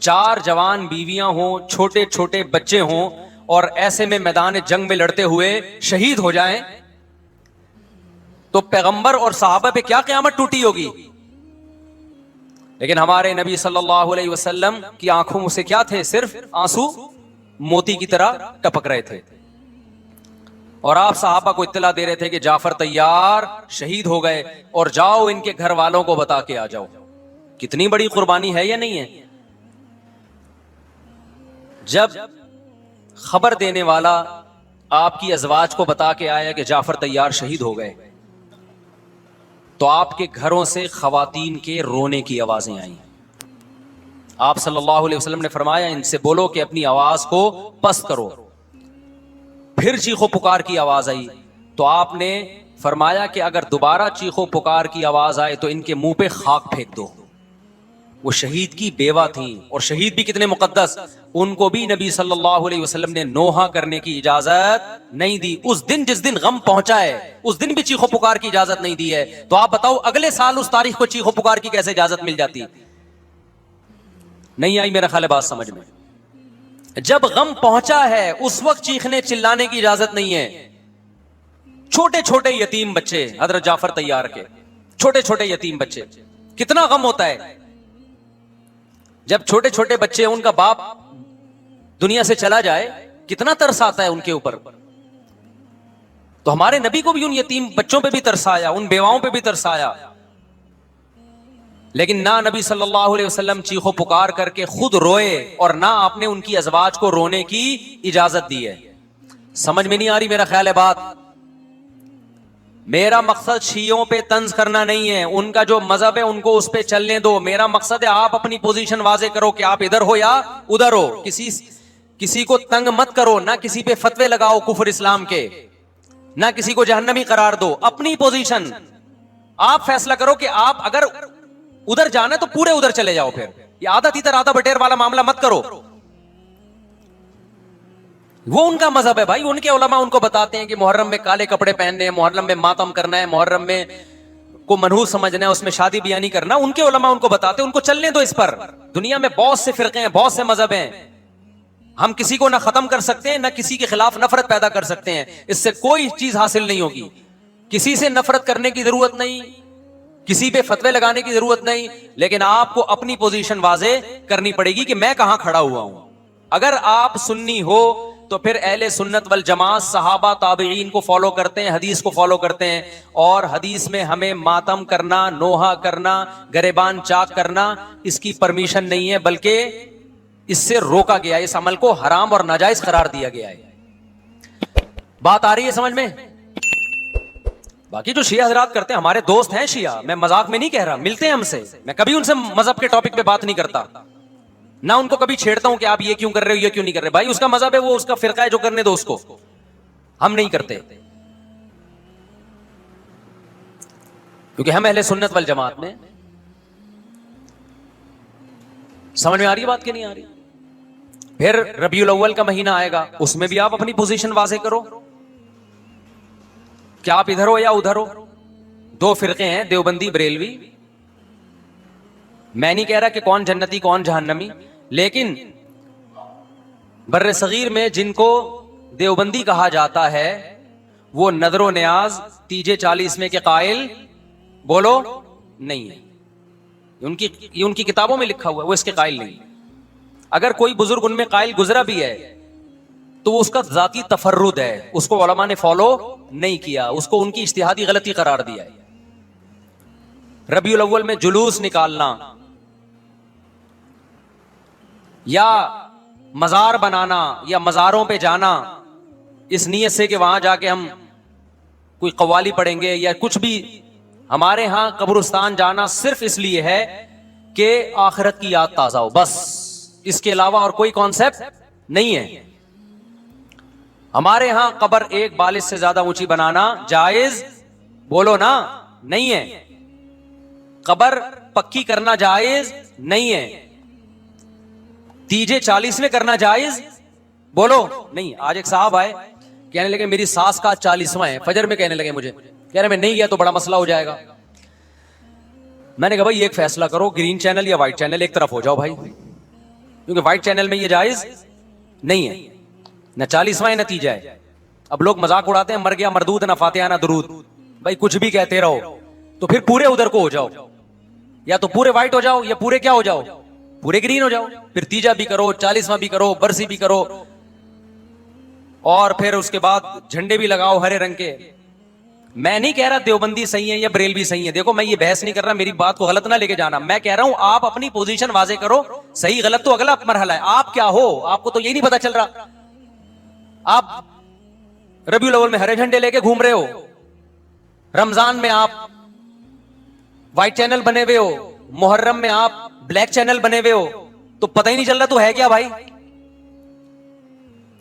4 جوان بیویاں ہوں, چھوٹے چھوٹے بچے ہوں, اور ایسے میں میدان جنگ میں لڑتے ہوئے شہید ہو جائیں تو پیغمبر اور صحابہ پہ کیا قیامت ٹوٹی ہوگی. لیکن ہمارے نبی صلی اللہ علیہ وسلم کی آنکھوں سے کیا تھے؟ صرف آنسو موتی کی طرح ٹپک رہے تھے. اور آپ صحابہ کو اطلاع دے رہے تھے کہ جعفر طیار شہید ہو گئے اور جاؤ ان کے گھر والوں کو بتا کے آ جاؤ. کتنی بڑی قربانی ہے یا نہیں ہے؟ جب خبر دینے والا آپ کی ازواج کو بتا کے آیا کہ جعفر طیار شہید ہو گئے, تو آپ کے گھروں سے خواتین کے رونے کی آوازیں آئیں. آپ صلی اللہ علیہ وسلم نے فرمایا ان سے بولو کہ اپنی آواز کو پست کرو. پھر چیخو پکار کی آواز آئی تو آپ نے فرمایا کہ اگر دوبارہ چیخو پکار کی آواز آئے تو ان کے منہ پہ خاک پھینک دو. وہ شہید کی بیوہ تھیں, اور شہید بھی کتنے مقدس, ان کو بھی نبی صلی اللہ علیہ وسلم نے نوحہ کرنے کی اجازت نہیں دی. اس دن جس دن غم پہنچا ہے اس دن بھی چیخو پکار کی اجازت نہیں دی ہے. تو آپ بتاؤ اگلے سال اس تاریخ کو چیخو پکار کی کیسے اجازت مل جاتی؟ نہیں آئی میرا خیال ہے بات سمجھ میں. جب غم پہنچا ہے اس وقت چیخنے چلانے کی اجازت نہیں ہے. چھوٹے چھوٹے یتیم بچے, حضرت جعفر طیار کے چھوٹے چھوٹے یتیم بچے, کتنا غم ہوتا ہے جب چھوٹے چھوٹے بچے, ان کا باپ دنیا سے چلا جائے, کتنا ترس آتا ہے ان کے اوپر. تو ہمارے نبی کو بھی ان یتیم بچوں پہ بھی ترس آیا, ان بیواؤں پہ بھی ترس آیا. لیکن نہ نبی صلی اللہ علیہ وسلم چیخو پکار کر کے خود روئے, اور نہ آپ نے ان کی ازواج کو رونے کی اجازت دی ہے. سمجھ میں نہیں آ رہی میرا خیال ہے بات. میرا مقصد شیعوں پہ طنز کرنا نہیں ہے, ان کا جو مذہب ہے ان کو اس پہ چلنے دو. میرا مقصد ہے آپ اپنی پوزیشن واضح کرو کہ آپ ادھر ہو یا ادھر ہو. کسی کو تنگ مت کرو, نہ کسی پہ فتوے لگاؤ کفر اسلام کے, نہ کسی کو جہنمی قرار دو. اپنی پوزیشن آپ فیصلہ کرو کہ آپ اگر ادھر جانا ہے تو پورے ادھر چلے جاؤ. پھر یہ آدھا تیتر آدھا بٹیر والا معاملہ مت کرو. وہ ان کا مذہب ہے بھائی, ان کے علماء ان کو بتاتے ہیں کہ محرم میں کالے کپڑے پہننے ہیں, محرم میں ماتم کرنا ہے, محرم میں کو منحوس سمجھنا ہے, اس میں شادی بیاہ نہیں کرنا. ان کے علماء ان کو بتاتے ہیں, ان کو چلنے دو اس پر. دنیا میں بہت سے فرقے ہیں, بہت سے مذہب ہیں, ہم کسی کو نہ ختم کر سکتے ہیں نہ کسی کے خلاف نفرت پیدا کر سکتے ہیں. اس سے کوئی چیز حاصل نہیں ہوگی. کسی سے نفرت کرنے کی ضرورت نہیں, کسی پہ فتوے لگانے کی ضرورت نہیں, لیکن آپ کو اپنی پوزیشن واضح کرنی پڑے گی کہ میں کہاں کھڑا ہوا ہوں. اگر آپ سنی ہو تو پھر اہل سنت والجماعت صحابہ تابعین کو فالو کرتے ہیں, حدیث کو فالو کرتے ہیں. اور حدیث میں ہمیں ماتم کرنا, نوحہ کرنا, گریبان چاک کرنا, اس کی پرمیشن نہیں ہے, بلکہ اس سے روکا گیا ہے. اس عمل کو حرام اور ناجائز قرار دیا گیا ہے. بات آ رہی ہے سمجھ میں؟ باقی جو شیعہ حضرات کرتے ہیں, ہمارے دوست ہیں شیعہ, میں مذاق میں نہیں کہہ رہا, ملتے ہیں ہم سے, میں کبھی ان سے مذہب کے ٹاپک پہ بات نہیں کرتا, نہ ان کو کبھی چھیڑتا ہوں کہ آپ یہ کیوں کر رہے ہو, یہ کیوں نہیں کر رہے. بھائی اس کا مذہب ہے, وہ اس کا فرقہ ہے, جو کرنے دو اس کو, ہم نہیں کرتے. کیونکہ ہم اہل سنت والجماعت میں. سمجھ میں آ رہی ہے بات کہ نہیں آ رہی؟ پھر ربیع الاول کا مہینہ آئے گا, اس میں بھی آپ اپنی پوزیشن واضح کرو کہ آپ ادھر ہو یا ادھر ہو. 2 فرقے ہیں, دیوبندی بریلوی. میں نہیں کہہ رہا کہ کون جنتی کون جہنمی, لیکن بر صغیر میں جن کو دیوبندی کہا جاتا ہے وہ نظر و نیاز تیجے 40 میں کے قائل بولو نہیں ہے. یہ ان کی کتابوں میں لکھا ہوا ہے, وہ اس کے قائل نہیں. اگر کوئی بزرگ ان میں قائل گزرا بھی ہے تو وہ اس کا ذاتی تفرد ہے, اس کو علماء نے فالو نہیں کیا, اس کو ان کی اجتہادی غلطی قرار دیا ہے. ربیع الاول میں جلوس نکالنا یا مزار بنانا یا مزاروں پہ جانا اس نیت سے کہ وہاں جا کے ہم کوئی قوالی پڑھیں گے یا کچھ بھی, ہمارے ہاں قبرستان جانا صرف اس لیے ہے کہ آخرت کی یاد تازہ ہو, بس اس کے علاوہ اور کوئی کانسیپٹ نہیں ہے. ہمارے ہاں قبر ایک بالش سے زیادہ اونچی بنانا جائز بولو نا نہیں ہے. قبر پکی کرنا جائز نہیں ہے. تیجے 40 میں کرنا جائز بولو نہیں. آج ایک صاحب آئے کہنے لگے میری ساس کا 40واں ہے, فجر میں کہنے لگے مجھے, کہہ رہے میں نہیں گیا تو بڑا مسئلہ ہو جائے گا. میں نے کہا بھائی ایک فیصلہ کرو, گرین چینل یا وائٹ چینل, ایک طرف ہو جاؤ بھائی, کیونکہ وائٹ چینل میں یہ جائز نہیں ہے, نہ 40واں ہے نہ تیجا ہے. اب لوگ مذاق اڑاتے ہیں مر گیا مردود نہ فاتحہ نہ درود. بھائی کچھ بھی کہتے رہو تو پھر پورے ادھر کو ہو جاؤ, یا تو پورے وائٹ ہو جاؤ یا پورے کیا ہو جاؤ, پورے گرین ہو جاؤ. پھر تیجا بھی کرو, 40واں بھی کرو, برسی بھی کرو, اور پھر اس کے بعد جھنڈے بھی لگاؤ ہرے رنگ کے. میں نہیں کہہ رہا دیوبندی صحیح ہے یا بریلوی صحیح ہے, دیکھو میں یہ بحث نہیں کر رہا, میری بات کو غلط نہ لے کے جانا. میں کہہ رہا ہوں آپ اپنی پوزیشن واضح کرو, صحیح غلط تو اگلا مرحلہ ہے. آپ کیا ہو, آپ کو تو یہی نہیں پتا چل رہا. آپ ربیع الاول میں ہرے جھنڈے لے کے گھوم رہے ہو, رمضان میں آپ وائٹ چینل بنے ہوئے ہو, محرم میں آپ بلیک چینل بنے ہوئے ہو, تو پتہ ہی نہیں چل رہا تو ہے کیا بھائی.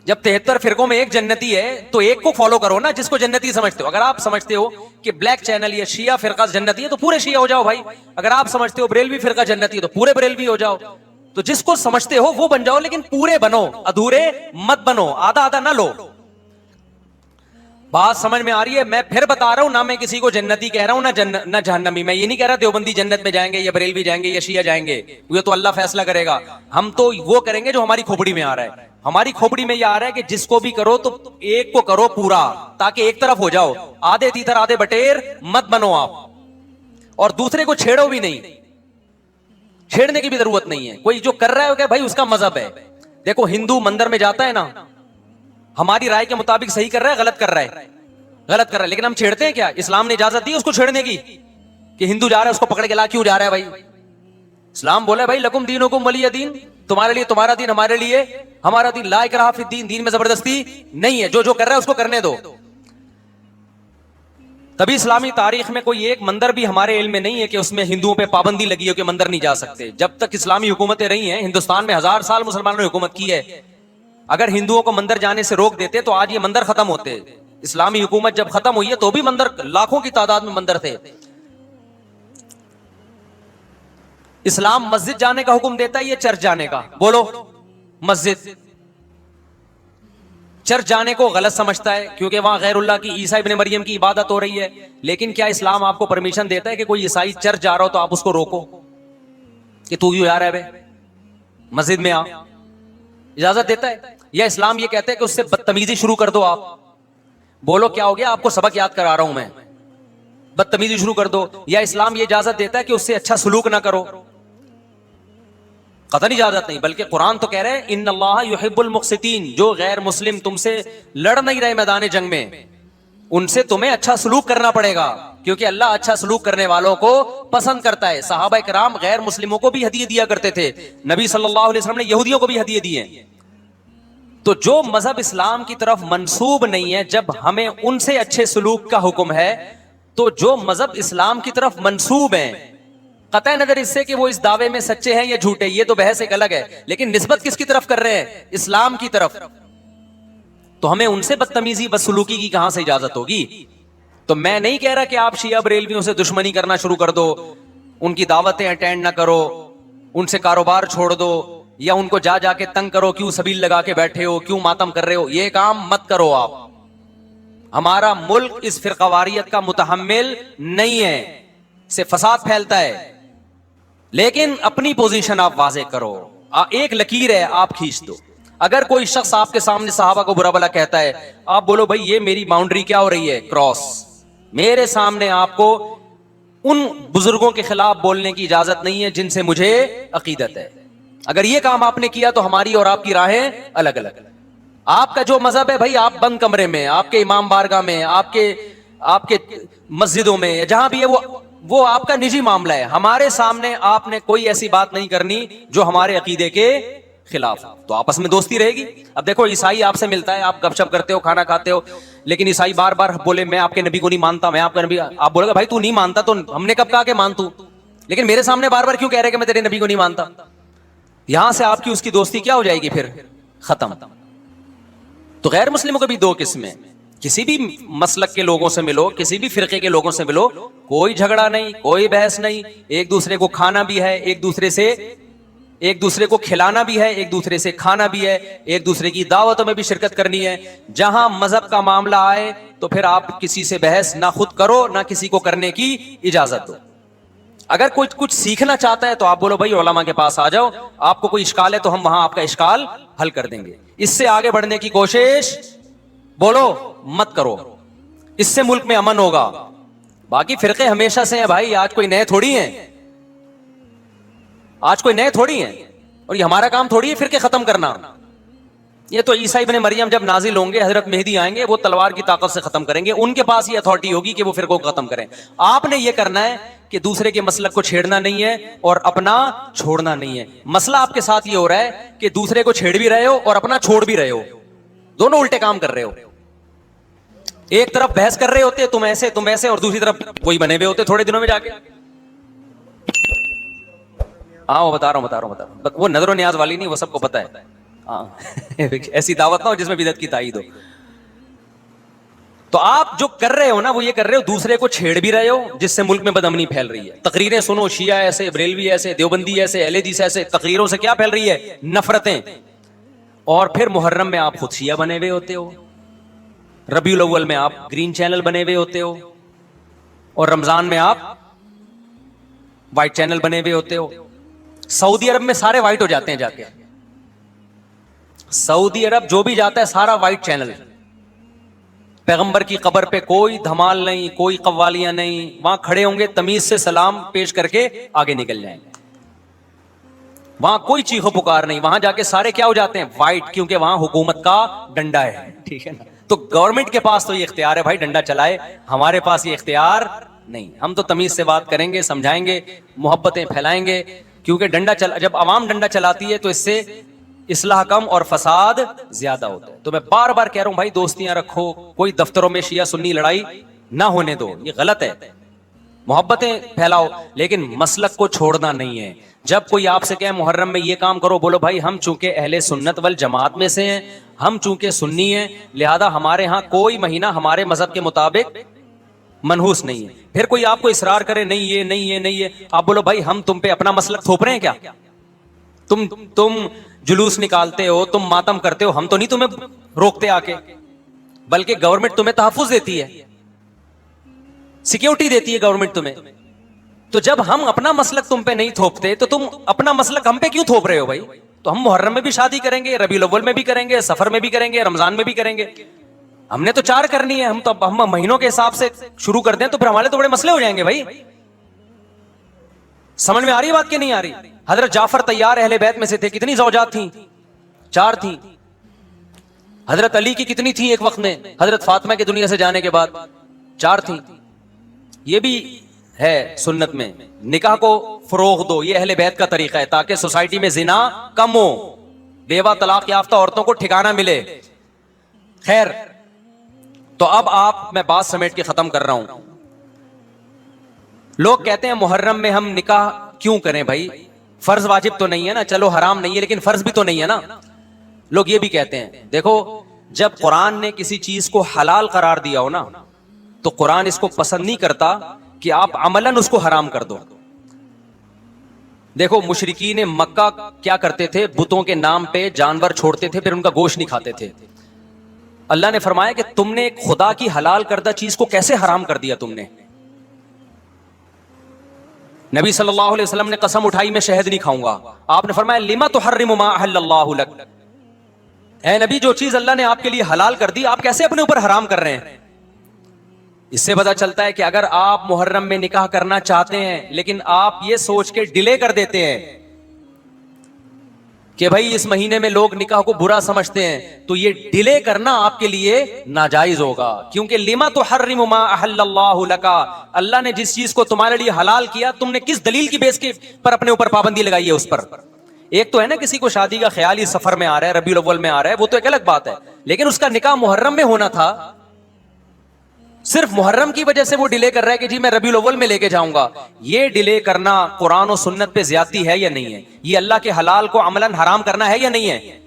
جب 73 فرقوں میں ایک جنتی ہے تو ایک کو فالو کرو نا جس کو جنتی سمجھتے ہو. اگر آپ سمجھتے ہو کہ بلیک چینل یا شیعہ فرقہ جنتی ہے تو پورے شیعہ ہو جاؤ بھائی. اگر آپ سمجھتے ہو بریلوی فرقہ جنتی ہے تو پورے بریلوی ہو جاؤ. تو جس کو سمجھتے ہو وہ بن جاؤ, لیکن پورے بنو, ادھورے مت بنو, آدھا آدھا نہ لو. بات سمجھ میں آ رہی ہے؟ میں پھر بتا رہا ہوں, نہ میں کسی کو جنتی کہہ رہا ہوں نہ جہنمی. میں یہ نہیں کہہ رہا دیوبندی جنت میں جائیں گے یا بریلوی جائیں گے یا شیعہ جائیں گے, یہ تو اللہ فیصلہ کرے گا. ہم تو وہ کریں گے جو ہماری کھوپڑی میں آ رہا ہے. ہماری کھوپڑی میں یہ آ رہا ہے کہ جس کو بھی کرو تو ایک کو کرو پورا, تاکہ ایک طرف ہو جاؤ. آدھے تیتر آدھے بٹیر مت بنو آپ, اور دوسرے کو چھیڑو بھی نہیں, چھیڑنے کی بھی ضرورت نہیں ہے. کوئی جو کر رہا ہے کہ بھائی اس کا مذہب ہے. دیکھو ہندو مندر میں جاتا ہے نا, ہماری رائے کے مطابق صحیح کر رہا ہے غلط کر رہا ہے, غلط کر رہا ہے, لیکن ہم چھیڑتے ہیں کیا؟ اسلام نے اجازت دی اس کو چھیڑنے کی کہ ہندو جا رہا ہے اس کو پکڑ کے لا, کیوں جا رہا ہے بھائی؟ اسلام بولا بھائی لکم دینکم ولی دین, تمہارے لیے تمہارا دین, ہمارے لیے ہمارا دین. لا اکراہ فی الدین, دین میں زبردستی نہیں ہے, جو کر رہا ہے اس کو کرنے دو. تبھی اسلامی تاریخ میں کوئی ایک مندر بھی ہمارے علم میں نہیں ہے کہ اس میں ہندوؤں پہ پابندی لگی ہو کہ مندر نہیں جا سکتے. جب تک اسلامی حکومتیں رہی ہیں, ہندوستان میں 1000 سال مسلمانوں نے حکومت کی ہے. اگر ہندوؤں کو مندر جانے سے روک دیتے تو آج یہ مندر ختم ہوتے. اسلامی حکومت جب ختم ہوئی ہے تو بھی مندر لاکھوں کی تعداد میں مندر تھے. اسلام مسجد جانے کا حکم دیتا ہے یا چرچ جانے کا؟ بولو. مسجد. چرچ جانے کو غلط سمجھتا ہے کیونکہ وہاں غیر اللہ کی, عیسیٰ ابن مریم کی عبادت ہو رہی ہے. لیکن کیا اسلام آپ کو پرمیشن دیتا ہے کہ کوئی عیسائی چرچ جا رہا ہو تو آپ اس کو روکو کہ تو یوں جا رہا ہے بے, مسجد میں آ؟ اجازت دیتا ہے؟ یا اسلام یہ کہتا ہے کہ اس سے بدتمیزی شروع کر دو آپ؟ بولو کیا ہو گیا؟ آپ کو سبق یاد کرا رہا ہوں میں, بدتمیزی شروع کر دو. یا اسلام یہ اجازت دیتا ہے کہ اس سے اچھا سلوک نہ کرو؟ قطعی اجازت نہیں, بلکہ قرآن تو کہہ رہے ہیں ان اللہ یحب المقسطین, جو غیر مسلم تم سے لڑ نہیں رہے میدان جنگ میں, ان سے تمہیں اچھا سلوک کرنا پڑے گا, کیونکہ اللہ اچھا سلوک کرنے والوں کو پسند کرتا ہے. صحابہ کرام غیر مسلموں کو بھی ہدیے دیا کرتے تھے, نبی صلی اللہ علیہ وسلم نے یہودیوں کو بھی ہدیے دیے. تو جو مذہب اسلام کی طرف منسوب نہیں ہے, جب ہمیں ان سے اچھے سلوک کا حکم ہے, تو جو مذہب اسلام کی طرف منسوب ہیں, قطع نظر اس سے کہ وہ اس دعوے میں سچے ہیں یا جھوٹے, یہ تو بحث ایک الگ ہے, لیکن نسبت کس کی طرف کر رہے ہیں؟ اسلام کی طرف. تو ہمیں ان سے بدتمیزی بدسلوکی کی کہاں سے اجازت ہوگی؟ تو میں نہیں کہہ رہا کہ آپ شیعہ بریلویوں سے دشمنی کرنا شروع کر دو, ان کی دعوتیں اٹینڈ نہ کرو, ان سے کاروبار چھوڑ دو, یا ان کو جا جا کے تنگ کرو, کیوں سبیل لگا کے بیٹھے ہو, کیوں ماتم کر رہے ہو. یہ کام مت کرو آپ. ہمارا ملک اس فرقواریت کا متحمل نہیں ہے, سے فساد پھیلتا ہے. لیکن اپنی پوزیشن آپ واضح کرو, ایک لکیر ہے آپ کھینچ دو. اگر کوئی شخص آپ کے سامنے صحابہ کو برا بلا کہتا ہے, آپ بولو بھائی یہ میری باؤنڈری کیا ہو رہی ہے, کراس. میرے سامنے آپ کو ان بزرگوں کے خلاف بولنے کی اجازت نہیں ہے جن سے مجھے عقیدت ہے. اگر یہ کام آپ نے کیا تو ہماری اور آپ کی راہیں الگ الگ. آپ کا جو مذہب ہے بھائی, آپ بند کمرے میں, آپ کے امام بارگاہ میں, آپ کے مسجدوں میں, جہاں بھی ہے وہ آپ کا نجی معاملہ ہے. ہمارے سامنے آپ نے کوئی ایسی بات نہیں کرنی جو ہمارے عقیدے کے خلاف, تو آپس میں دوستی رہے گی. اب دیکھو عیسائی آپ سے ملتا ہے, آپ گپ شپ کرتے ہو, کھانا کھاتے ہو, لیکن عیسائی بار بار بولے میں آپ کے نبی کو نہیں مانتا, میں آپ کا نبی, آپ بولے گا بھائی تو نہیں مانتا تو ہم نے کب کہا کہ مان تو, لیکن میرے سامنے بار بار کیوں کہہ رہے کہ میں تیرے نبی کو نہیں مانتا. یہاں سے آپ کی اس کی دوستی کیا ہو جائے گی, پھر ختم. تو غیر مسلموں کو بھی دو قسمیں, کسی بھی مسلک کے لوگوں سے ملو, کسی بھی فرقے کے لوگوں سے ملو, کوئی جھگڑا نہیں, کوئی بحث نہیں, ایک دوسرے کو کھانا بھی ہے, ایک دوسرے کو کھلانا بھی ہے, ایک دوسرے سے کھانا بھی ہے, ایک دوسرے کی دعوتوں میں بھی شرکت کرنی ہے. جہاں مذہب کا معاملہ آئے تو پھر آپ کسی سے بحث نہ خود کرو نہ کسی کو کرنے کی اجازت دو. اگر کوئی کچھ سیکھنا چاہتا ہے تو آپ بولو بھائی علماء کے پاس آ جاؤ, آپ کو کوئی اشکال ہے تو ہم وہاں آپ کا اشکال حل کر دیں گے. اس سے آگے بڑھنے کی کوشش بولو مت کرو, اس سے ملک میں امن ہوگا. باقی فرقے ہمیشہ سے ہیں بھائی, آج کوئی نئے تھوڑی ہیں, اور یہ ہمارا کام تھوڑی ہے فرقے ختم کرنا. یہ تو عیسیٰ ابن مریم جب نازل ہوں گے, حضرت مہدی آئیں گے, وہ تلوار کی طاقت سے ختم کریں گے, ان کے پاس یہ اتھارٹی ہوگی کہ وہ فرقوں کو ختم کریں. آپ نے یہ کرنا ہے کہ دوسرے کے مسلک کو چھیڑنا نہیں ہے اور اپنا چھوڑنا نہیں ہے. مسئلہ آپ کے ساتھ یہ ہو رہا ہے کہ دوسرے کو چھیڑ بھی رہے ہو اور اپنا چھوڑ بھی رہے ہو, دونوں الٹے کام کر رہے ہو. ایک طرف بحث کر رہے ہوتے تم ایسے, اور دوسری طرف وہی بنے ہوئے ہوتے تھوڑے دنوں میں جا کے. ہاں وہ بتا رہا ہوں, وہ نظر و نیاز والی نہیں, وہ سب کو پتا ہے. ہاں ایسی دعوت نہ ہو جس میں بدعت کی تائید ہو. تو آپ جو کر رہے ہو نا, وہ یہ کر رہے ہو دوسرے کو چھیڑ بھی رہے ہو, جس سے ملک میں بدامنی پھیل رہی ہے. تقریریں سنو, شیعہ ایسے, بریلوی ایسے, دیوبندی ایسے, اہل حدیث ایسے, تقریروں سے کیا پھیل رہی ہے, نفرتیں. اور پھر محرم میں آپ خود شیعہ بنے ہوئے ہوتے ہو, ربیع الاول میں آپ گرین چینل بنے ہوئے ہوتے ہو, اور رمضان میں آپ وائٹ چینل بنے ہوئے ہوتے ہو. سعودی عرب میں سارے وائٹ ہو جاتے ہیں جا کے, سعودی عرب جو بھی جاتا ہے سارا وائٹ چینل. پیغمبر کی قبر پہ کوئی دھمال نہیں, کوئی قوالیاں نہیں, وہاں کھڑے ہوں گے تمیز سے سلام پیش کر کے آگے نکل جائیں گے. وہاں کوئی چیخو پکار نہیں, وہاں جا کے سارے کیا ہو جاتے ہیں, وائٹ, کیونکہ وہاں حکومت کا ڈنڈا ہے. ٹھیک ہے نا, تو گورنمنٹ کے پاس تو یہ اختیار ہے بھائی ڈنڈا چلائے, ہمارے پاس یہ اختیار نہیں. ہم تو تمیز سے بات کریں گے, سمجھائیں گے, محبتیں پھیلائیں گے, کیونکہ جب عوام ڈنڈا چلاتی ہے تو اس سے اصلاح کم اور فساد زیادہ ہوتا ہے. تو میں بار بار کہہ رہا ہوں بھائی دوستیاں رکھو, کوئی دفتروں میں شیعہ سنی لڑائی نہ ہونے دو, یہ غلط ہے. محبتیں پھیلاؤ لیکن مسلک کو چھوڑنا نہیں ہے. جب کوئی آپ سے کہے محرم میں یہ کام کرو, بولو بھائی ہم چونکہ اہل سنت والجماعت میں سے ہیں, ہم چونکہ سنی ہیں, لہذا ہمارے ہاں کوئی مہینہ ہمارے مذہب کے مطابق منحوس نہیں ہے. پھر کوئی آپ کو اصرار کرے نہیں یہ نہیں یہ نہیں یہ, آپ بولو بھائی ہم تم پہ اپنا مسلک تھوپ رہے ہیں کیا؟ تم جلوس نکالتے ہو, تم ماتم کرتے ہو, ہم تو نہیں تمہیں روکتے آ کے, بلکہ گورنمنٹ تمہیں تحفظ دیتی ہے, سیکیورٹی دیتی ہے گورنمنٹ تمہیں. تو جب ہم اپنا مسلک تم پہ نہیں تھوپتے تو تم اپنا مسلک ہم پہ کیوں تھوپ رہے ہو بھائی؟ تو ہم محرم میں بھی شادی کریں گے, ربیع الاول میں بھی کریں گے, سفر میں بھی کریں گے, رمضان میں بھی کریں گے. ہم نے تو 4 کرنی ہے, ہم مہینوں کے حساب سے شروع کر دیں تو پھر ہمارے تو بڑے مسئلے ہو جائیں گے بھائی. سمجھ میں آ رہی بات کہ نہیں آ رہی؟ حضرت جعفر طیار اہل بیت میں سے تھے, کتنی زوجات تھیں؟ 4 تھیں. حضرت علی کی کتنی تھیں ایک وقت میں؟ حضرت فاطمہ کے دنیا سے جانے کے بعد 4 تھیں. یہ بھی ہے سنت میں, نکاح کو فروغ دو, یہ اہل بیت کا طریقہ ہے تاکہ سوسائٹی میں زنا کم ہو, بیوہ طلاق یافتہ عورتوں کو ٹھکانہ ملے. خیر, تو اب میں بات سمیٹ کے ختم کر رہا ہوں. لوگ کہتے ہیں محرم میں ہم نکاح کیوں کریں بھائی, فرض واجب تو نہیں ہے نا, چلو حرام نہیں ہے لیکن فرض بھی تو نہیں ہے نا. لوگ یہ بھی کہتے ہیں, دیکھو جب قرآن نے کسی چیز کو حلال قرار دیا ہو نا, تو قرآن اس کو پسند نہیں کرتا کہ آپ عملاً اس کو حرام کر دو. دیکھو مشرکین مکہ کیا کرتے تھے, بتوں کے نام پہ جانور چھوڑتے تھے, پھر ان کا گوشت نہیں کھاتے تھے. اللہ نے فرمایا کہ تم نے خدا کی حلال کردہ چیز کو کیسے حرام کر دیا تم نے. نبی صلی اللہ علیہ وسلم نے قسم اٹھائی میں شہد نہیں کھاؤں گا, آپ نے فرمایا لما تحرم ما احل اللہ لک, اے نبی جو چیز اللہ نے آپ کے لیے حلال کر دی آپ کیسے اپنے اوپر حرام کر رہے ہیں؟ اس سے پتا چلتا ہے کہ اگر آپ محرم میں نکاح کرنا چاہتے ہیں لیکن آپ یہ سوچ کے ڈیلے کر دیتے ہیں کہ بھائی اس مہینے میں لوگ نکاح کو برا سمجھتے ہیں، تو یہ ڈیلے کرنا آپ کے لیے ناجائز ہوگا، کیونکہ لما تحرم ما احل اللہ لک، اللہ نے جس چیز کو تمہارے لیے حلال کیا تم نے کس دلیل کی بیس کے پر اپنے اوپر پابندی لگائی ہے اس پر؟ ایک تو ہے نا کسی کو شادی کا خیال ہی سفر میں آ رہا ہے، ربیع الاول میں آ رہا ہے، وہ تو ایک الگ بات ہے، لیکن اس کا نکاح محرم میں ہونا تھا، صرف محرم کی وجہ سے وہ ڈیلے کر رہا ہے کہ جی میں ربیع الاول میں لے کے جاؤں گا۔ یہ ڈیلے کرنا قرآن و سنت پہ زیادتی ہے یا نہیں ہے؟ یہ اللہ کے حلال کو عملاً حرام کرنا ہے یا نہیں ہے؟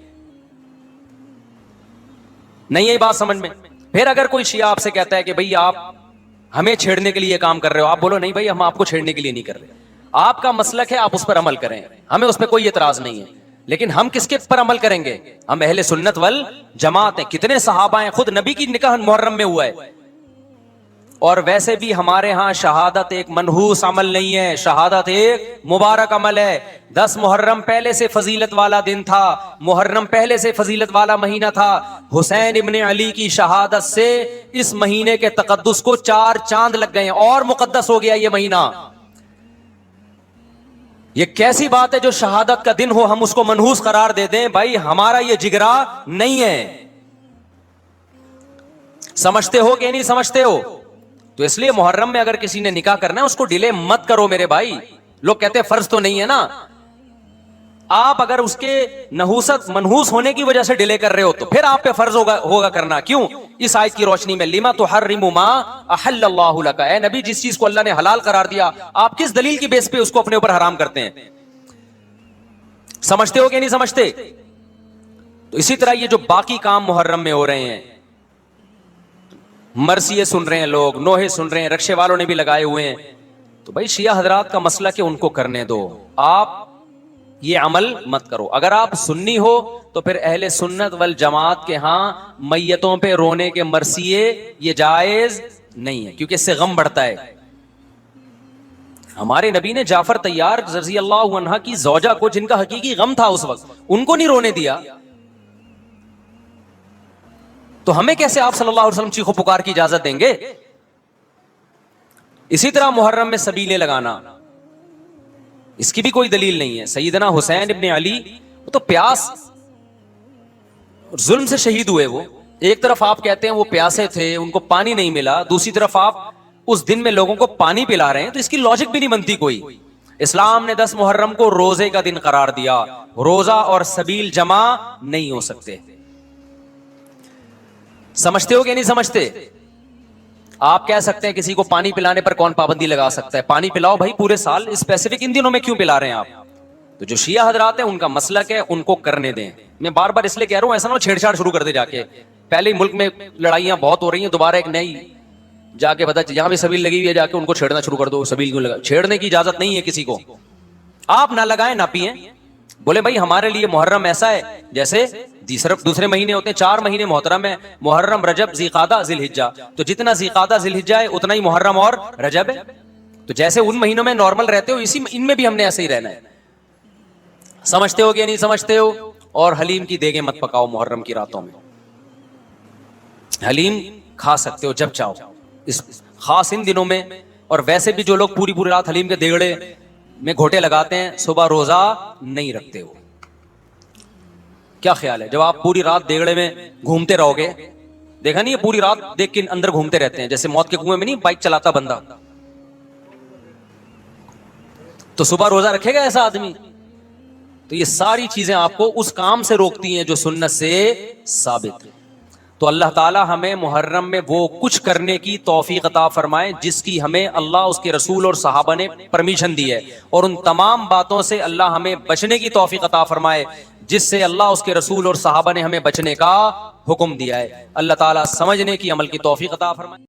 نہیں ہے یہ بات سمجھ میں؟ پھر اگر کوئی شیعہ آپ سے کہتا ہے کہ بھئی آپ ہمیں چھیڑنے کے لیے یہ کام کر رہے ہو، آپ بولو نہیں بھائی ہم آپ کو چھیڑنے کے لیے نہیں کر رہے، آپ کا مسلک ہے، آپ اس پر عمل کریں، ہمیں اس پہ کوئی اعتراض نہیں ہے، لیکن ہم کس کے پر عمل کریں گے؟ ہم اہل سنت والجماعت ہیں۔ کتنے صحابہ ہیں، خود نبی کی نکاح محرم میں ہوا ہے، اور ویسے بھی ہمارے ہاں شہادت ایک منحوس عمل نہیں ہے، شہادت ایک مبارک عمل ہے۔ 10 محرم پہلے سے فضیلت والا دن تھا، محرم پہلے سے فضیلت والا مہینہ تھا، حسین ابن علی کی شہادت سے اس مہینے کے تقدس کو 4 چاند لگ گئے ہیں اور مقدس ہو گیا یہ مہینہ۔ یہ کیسی بات ہے جو شہادت کا دن ہو ہم اس کو منحوس قرار دے دیں؟ بھائی ہمارا یہ جگرا نہیں ہے، سمجھتے ہو کہ نہیں سمجھتے ہو؟ تو اس لیے محرم میں اگر کسی نے نکاح کرنا ہے اس کو ڈیلے مت کرو میرے بھائی۔ لوگ کہتے ہیں فرض تو نہیں ہے نا، آپ اگر اس کے نحوست منحوس ہونے کی وجہ سے ڈیلے کر رہے ہو تو پھر آپ پہ فرض ہوگا کرنا۔ کیوں؟ اس آیت کی روشنی میں لما تحرم ما احل اللہ لک، اے نبی جس چیز کو اللہ نے حلال قرار دیا آپ کس دلیل کی بیس پہ اس کو اپنے اوپر حرام کرتے ہیں؟ سمجھتے ہو کہ نہیں سمجھتے؟ تو اسی طرح یہ جو باقی کام محرم میں ہو رہے ہیں، مرثیے سن رہے ہیں لوگ، نوحے سن رہے ہیں، رکشے والوں نے بھی لگائے ہوئے ہیں، تو بھائی شیعہ حضرات کا مسئلہ کہ ان کو کرنے دو، آپ یہ عمل مت کرو۔ اگر آپ سنی ہو تو پھر اہل سنت والجماعت کے ہاں میتوں پہ رونے کے مرثیے یہ جائز نہیں ہے، کیونکہ اس سے غم بڑھتا ہے۔ ہمارے نبی نے جعفر طیار رضی اللہ عنہ کی زوجہ کو، جن کا حقیقی غم تھا اس وقت، ان کو نہیں رونے دیا، تو ہمیں کیسے آپ صلی اللہ علیہ وسلم چیخو پکار کی اجازت دیں گے؟ اسی طرح محرم میں سبیلیں لگانا، اس کی بھی کوئی دلیل نہیں ہے۔ سیدنا حسین ابن علی وہ تو پیاس ظلم سے شہید ہوئے، وہ ایک طرف آپ کہتے ہیں وہ پیاسے تھے ان کو پانی نہیں ملا، دوسری طرف آپ اس دن میں لوگوں کو پانی پلا رہے ہیں، تو اس کی لاجک بھی نہیں بنتی کوئی۔ اسلام نے 10 محرم کو روزے کا دن قرار دیا، روزہ اور سبیل جمع نہیں ہو سکتے۔ سمجھتے ہو کہ نہیں سمجھتے؟ آپ کہہ سکتے ہیں کسی کو پانی پلانے پر کون پابندی لگا سکتا ہے؟ پانی پلاؤ بھائی پورے سال، اسپیسیفک ان دنوں میں کیوں پلا رہے ہیں آپ؟ تو جو شیعہ حضرات ہیں ان کا مسلک ہے، ان کو کرنے دیں۔ میں بار بار اس لیے کہہ رہا ہوں ایسا نہ ہو چھیڑ چھاڑ شروع کر دے جا کے، پہلے ہی ملک میں لڑائیاں بہت ہو رہی ہیں، دوبارہ ایک نئی جا کے پتا جہاں بھی سبیل لگی ہوئی ہے جا کے ان کو چھیڑنا شروع کر دو۔ سبیل کیوں لگا؟ چھیڑنے کی اجازت نہیں ہے کسی کو، آپ نہ لگائیں نہ پیئیں، بولے بھائی ہمارے لیے محرم ایسا ہے جیسے دوسرے مہینے ہوتے ہیں، 4 مہینے محترم ہے، محرم، رجب، ذی-قعدہ، ذی-الحجہ، تو جتنا ذی-قعدہ ذی-الحجہ ہے اتنا ہی محرم اور رجب ہے، تو جیسے ان مہینوں میں نارمل رہتے ہو اسی ان میں بھی ہم نے ایسے ہی رہنا ہے۔ سمجھتے ہو کہ نہیں سمجھتے ہو؟ اور حلیم کی دیگیں مت پکاؤ محرم کی راتوں میں، حلیم کھا سکتے ہو جب چاہو اس خاص ان دنوں میں، اور ویسے بھی جو لوگ پوری رات حلیم کے دیگڑے میں گھوٹے لگاتے ہیں صبح روزہ نہیں رکھتے ہو۔ کیا خیال ہے جب آپ پوری رات دیگڑے میں گھومتے رہو گے؟ دیکھا نہیں ہے پوری رات دیکھ کے اندر گھومتے رہتے ہیں، جیسے موت کے کنویں میں نہیں بائک چلاتا بندہ، تو صبح روزہ رکھے گا ایسا آدمی؟ تو یہ ساری چیزیں آپ کو اس کام سے روکتی ہیں جو سنت سے ثابت ہے۔ تو اللہ تعالی ہمیں محرم میں وہ کچھ کرنے کی توفیق عطا فرمائے جس کی ہمیں اللہ، اس کے رسول اور صحابہ نے پرمیشن دی ہے، اور ان تمام باتوں سے اللہ ہمیں بچنے کی توفیق عطا فرمائے جس سے اللہ، اس کے رسول اور صحابہ نے ہمیں بچنے کا حکم دیا ہے۔ اللہ تعالیٰ سمجھنے کی، عمل کی توفیق عطا فرمائے۔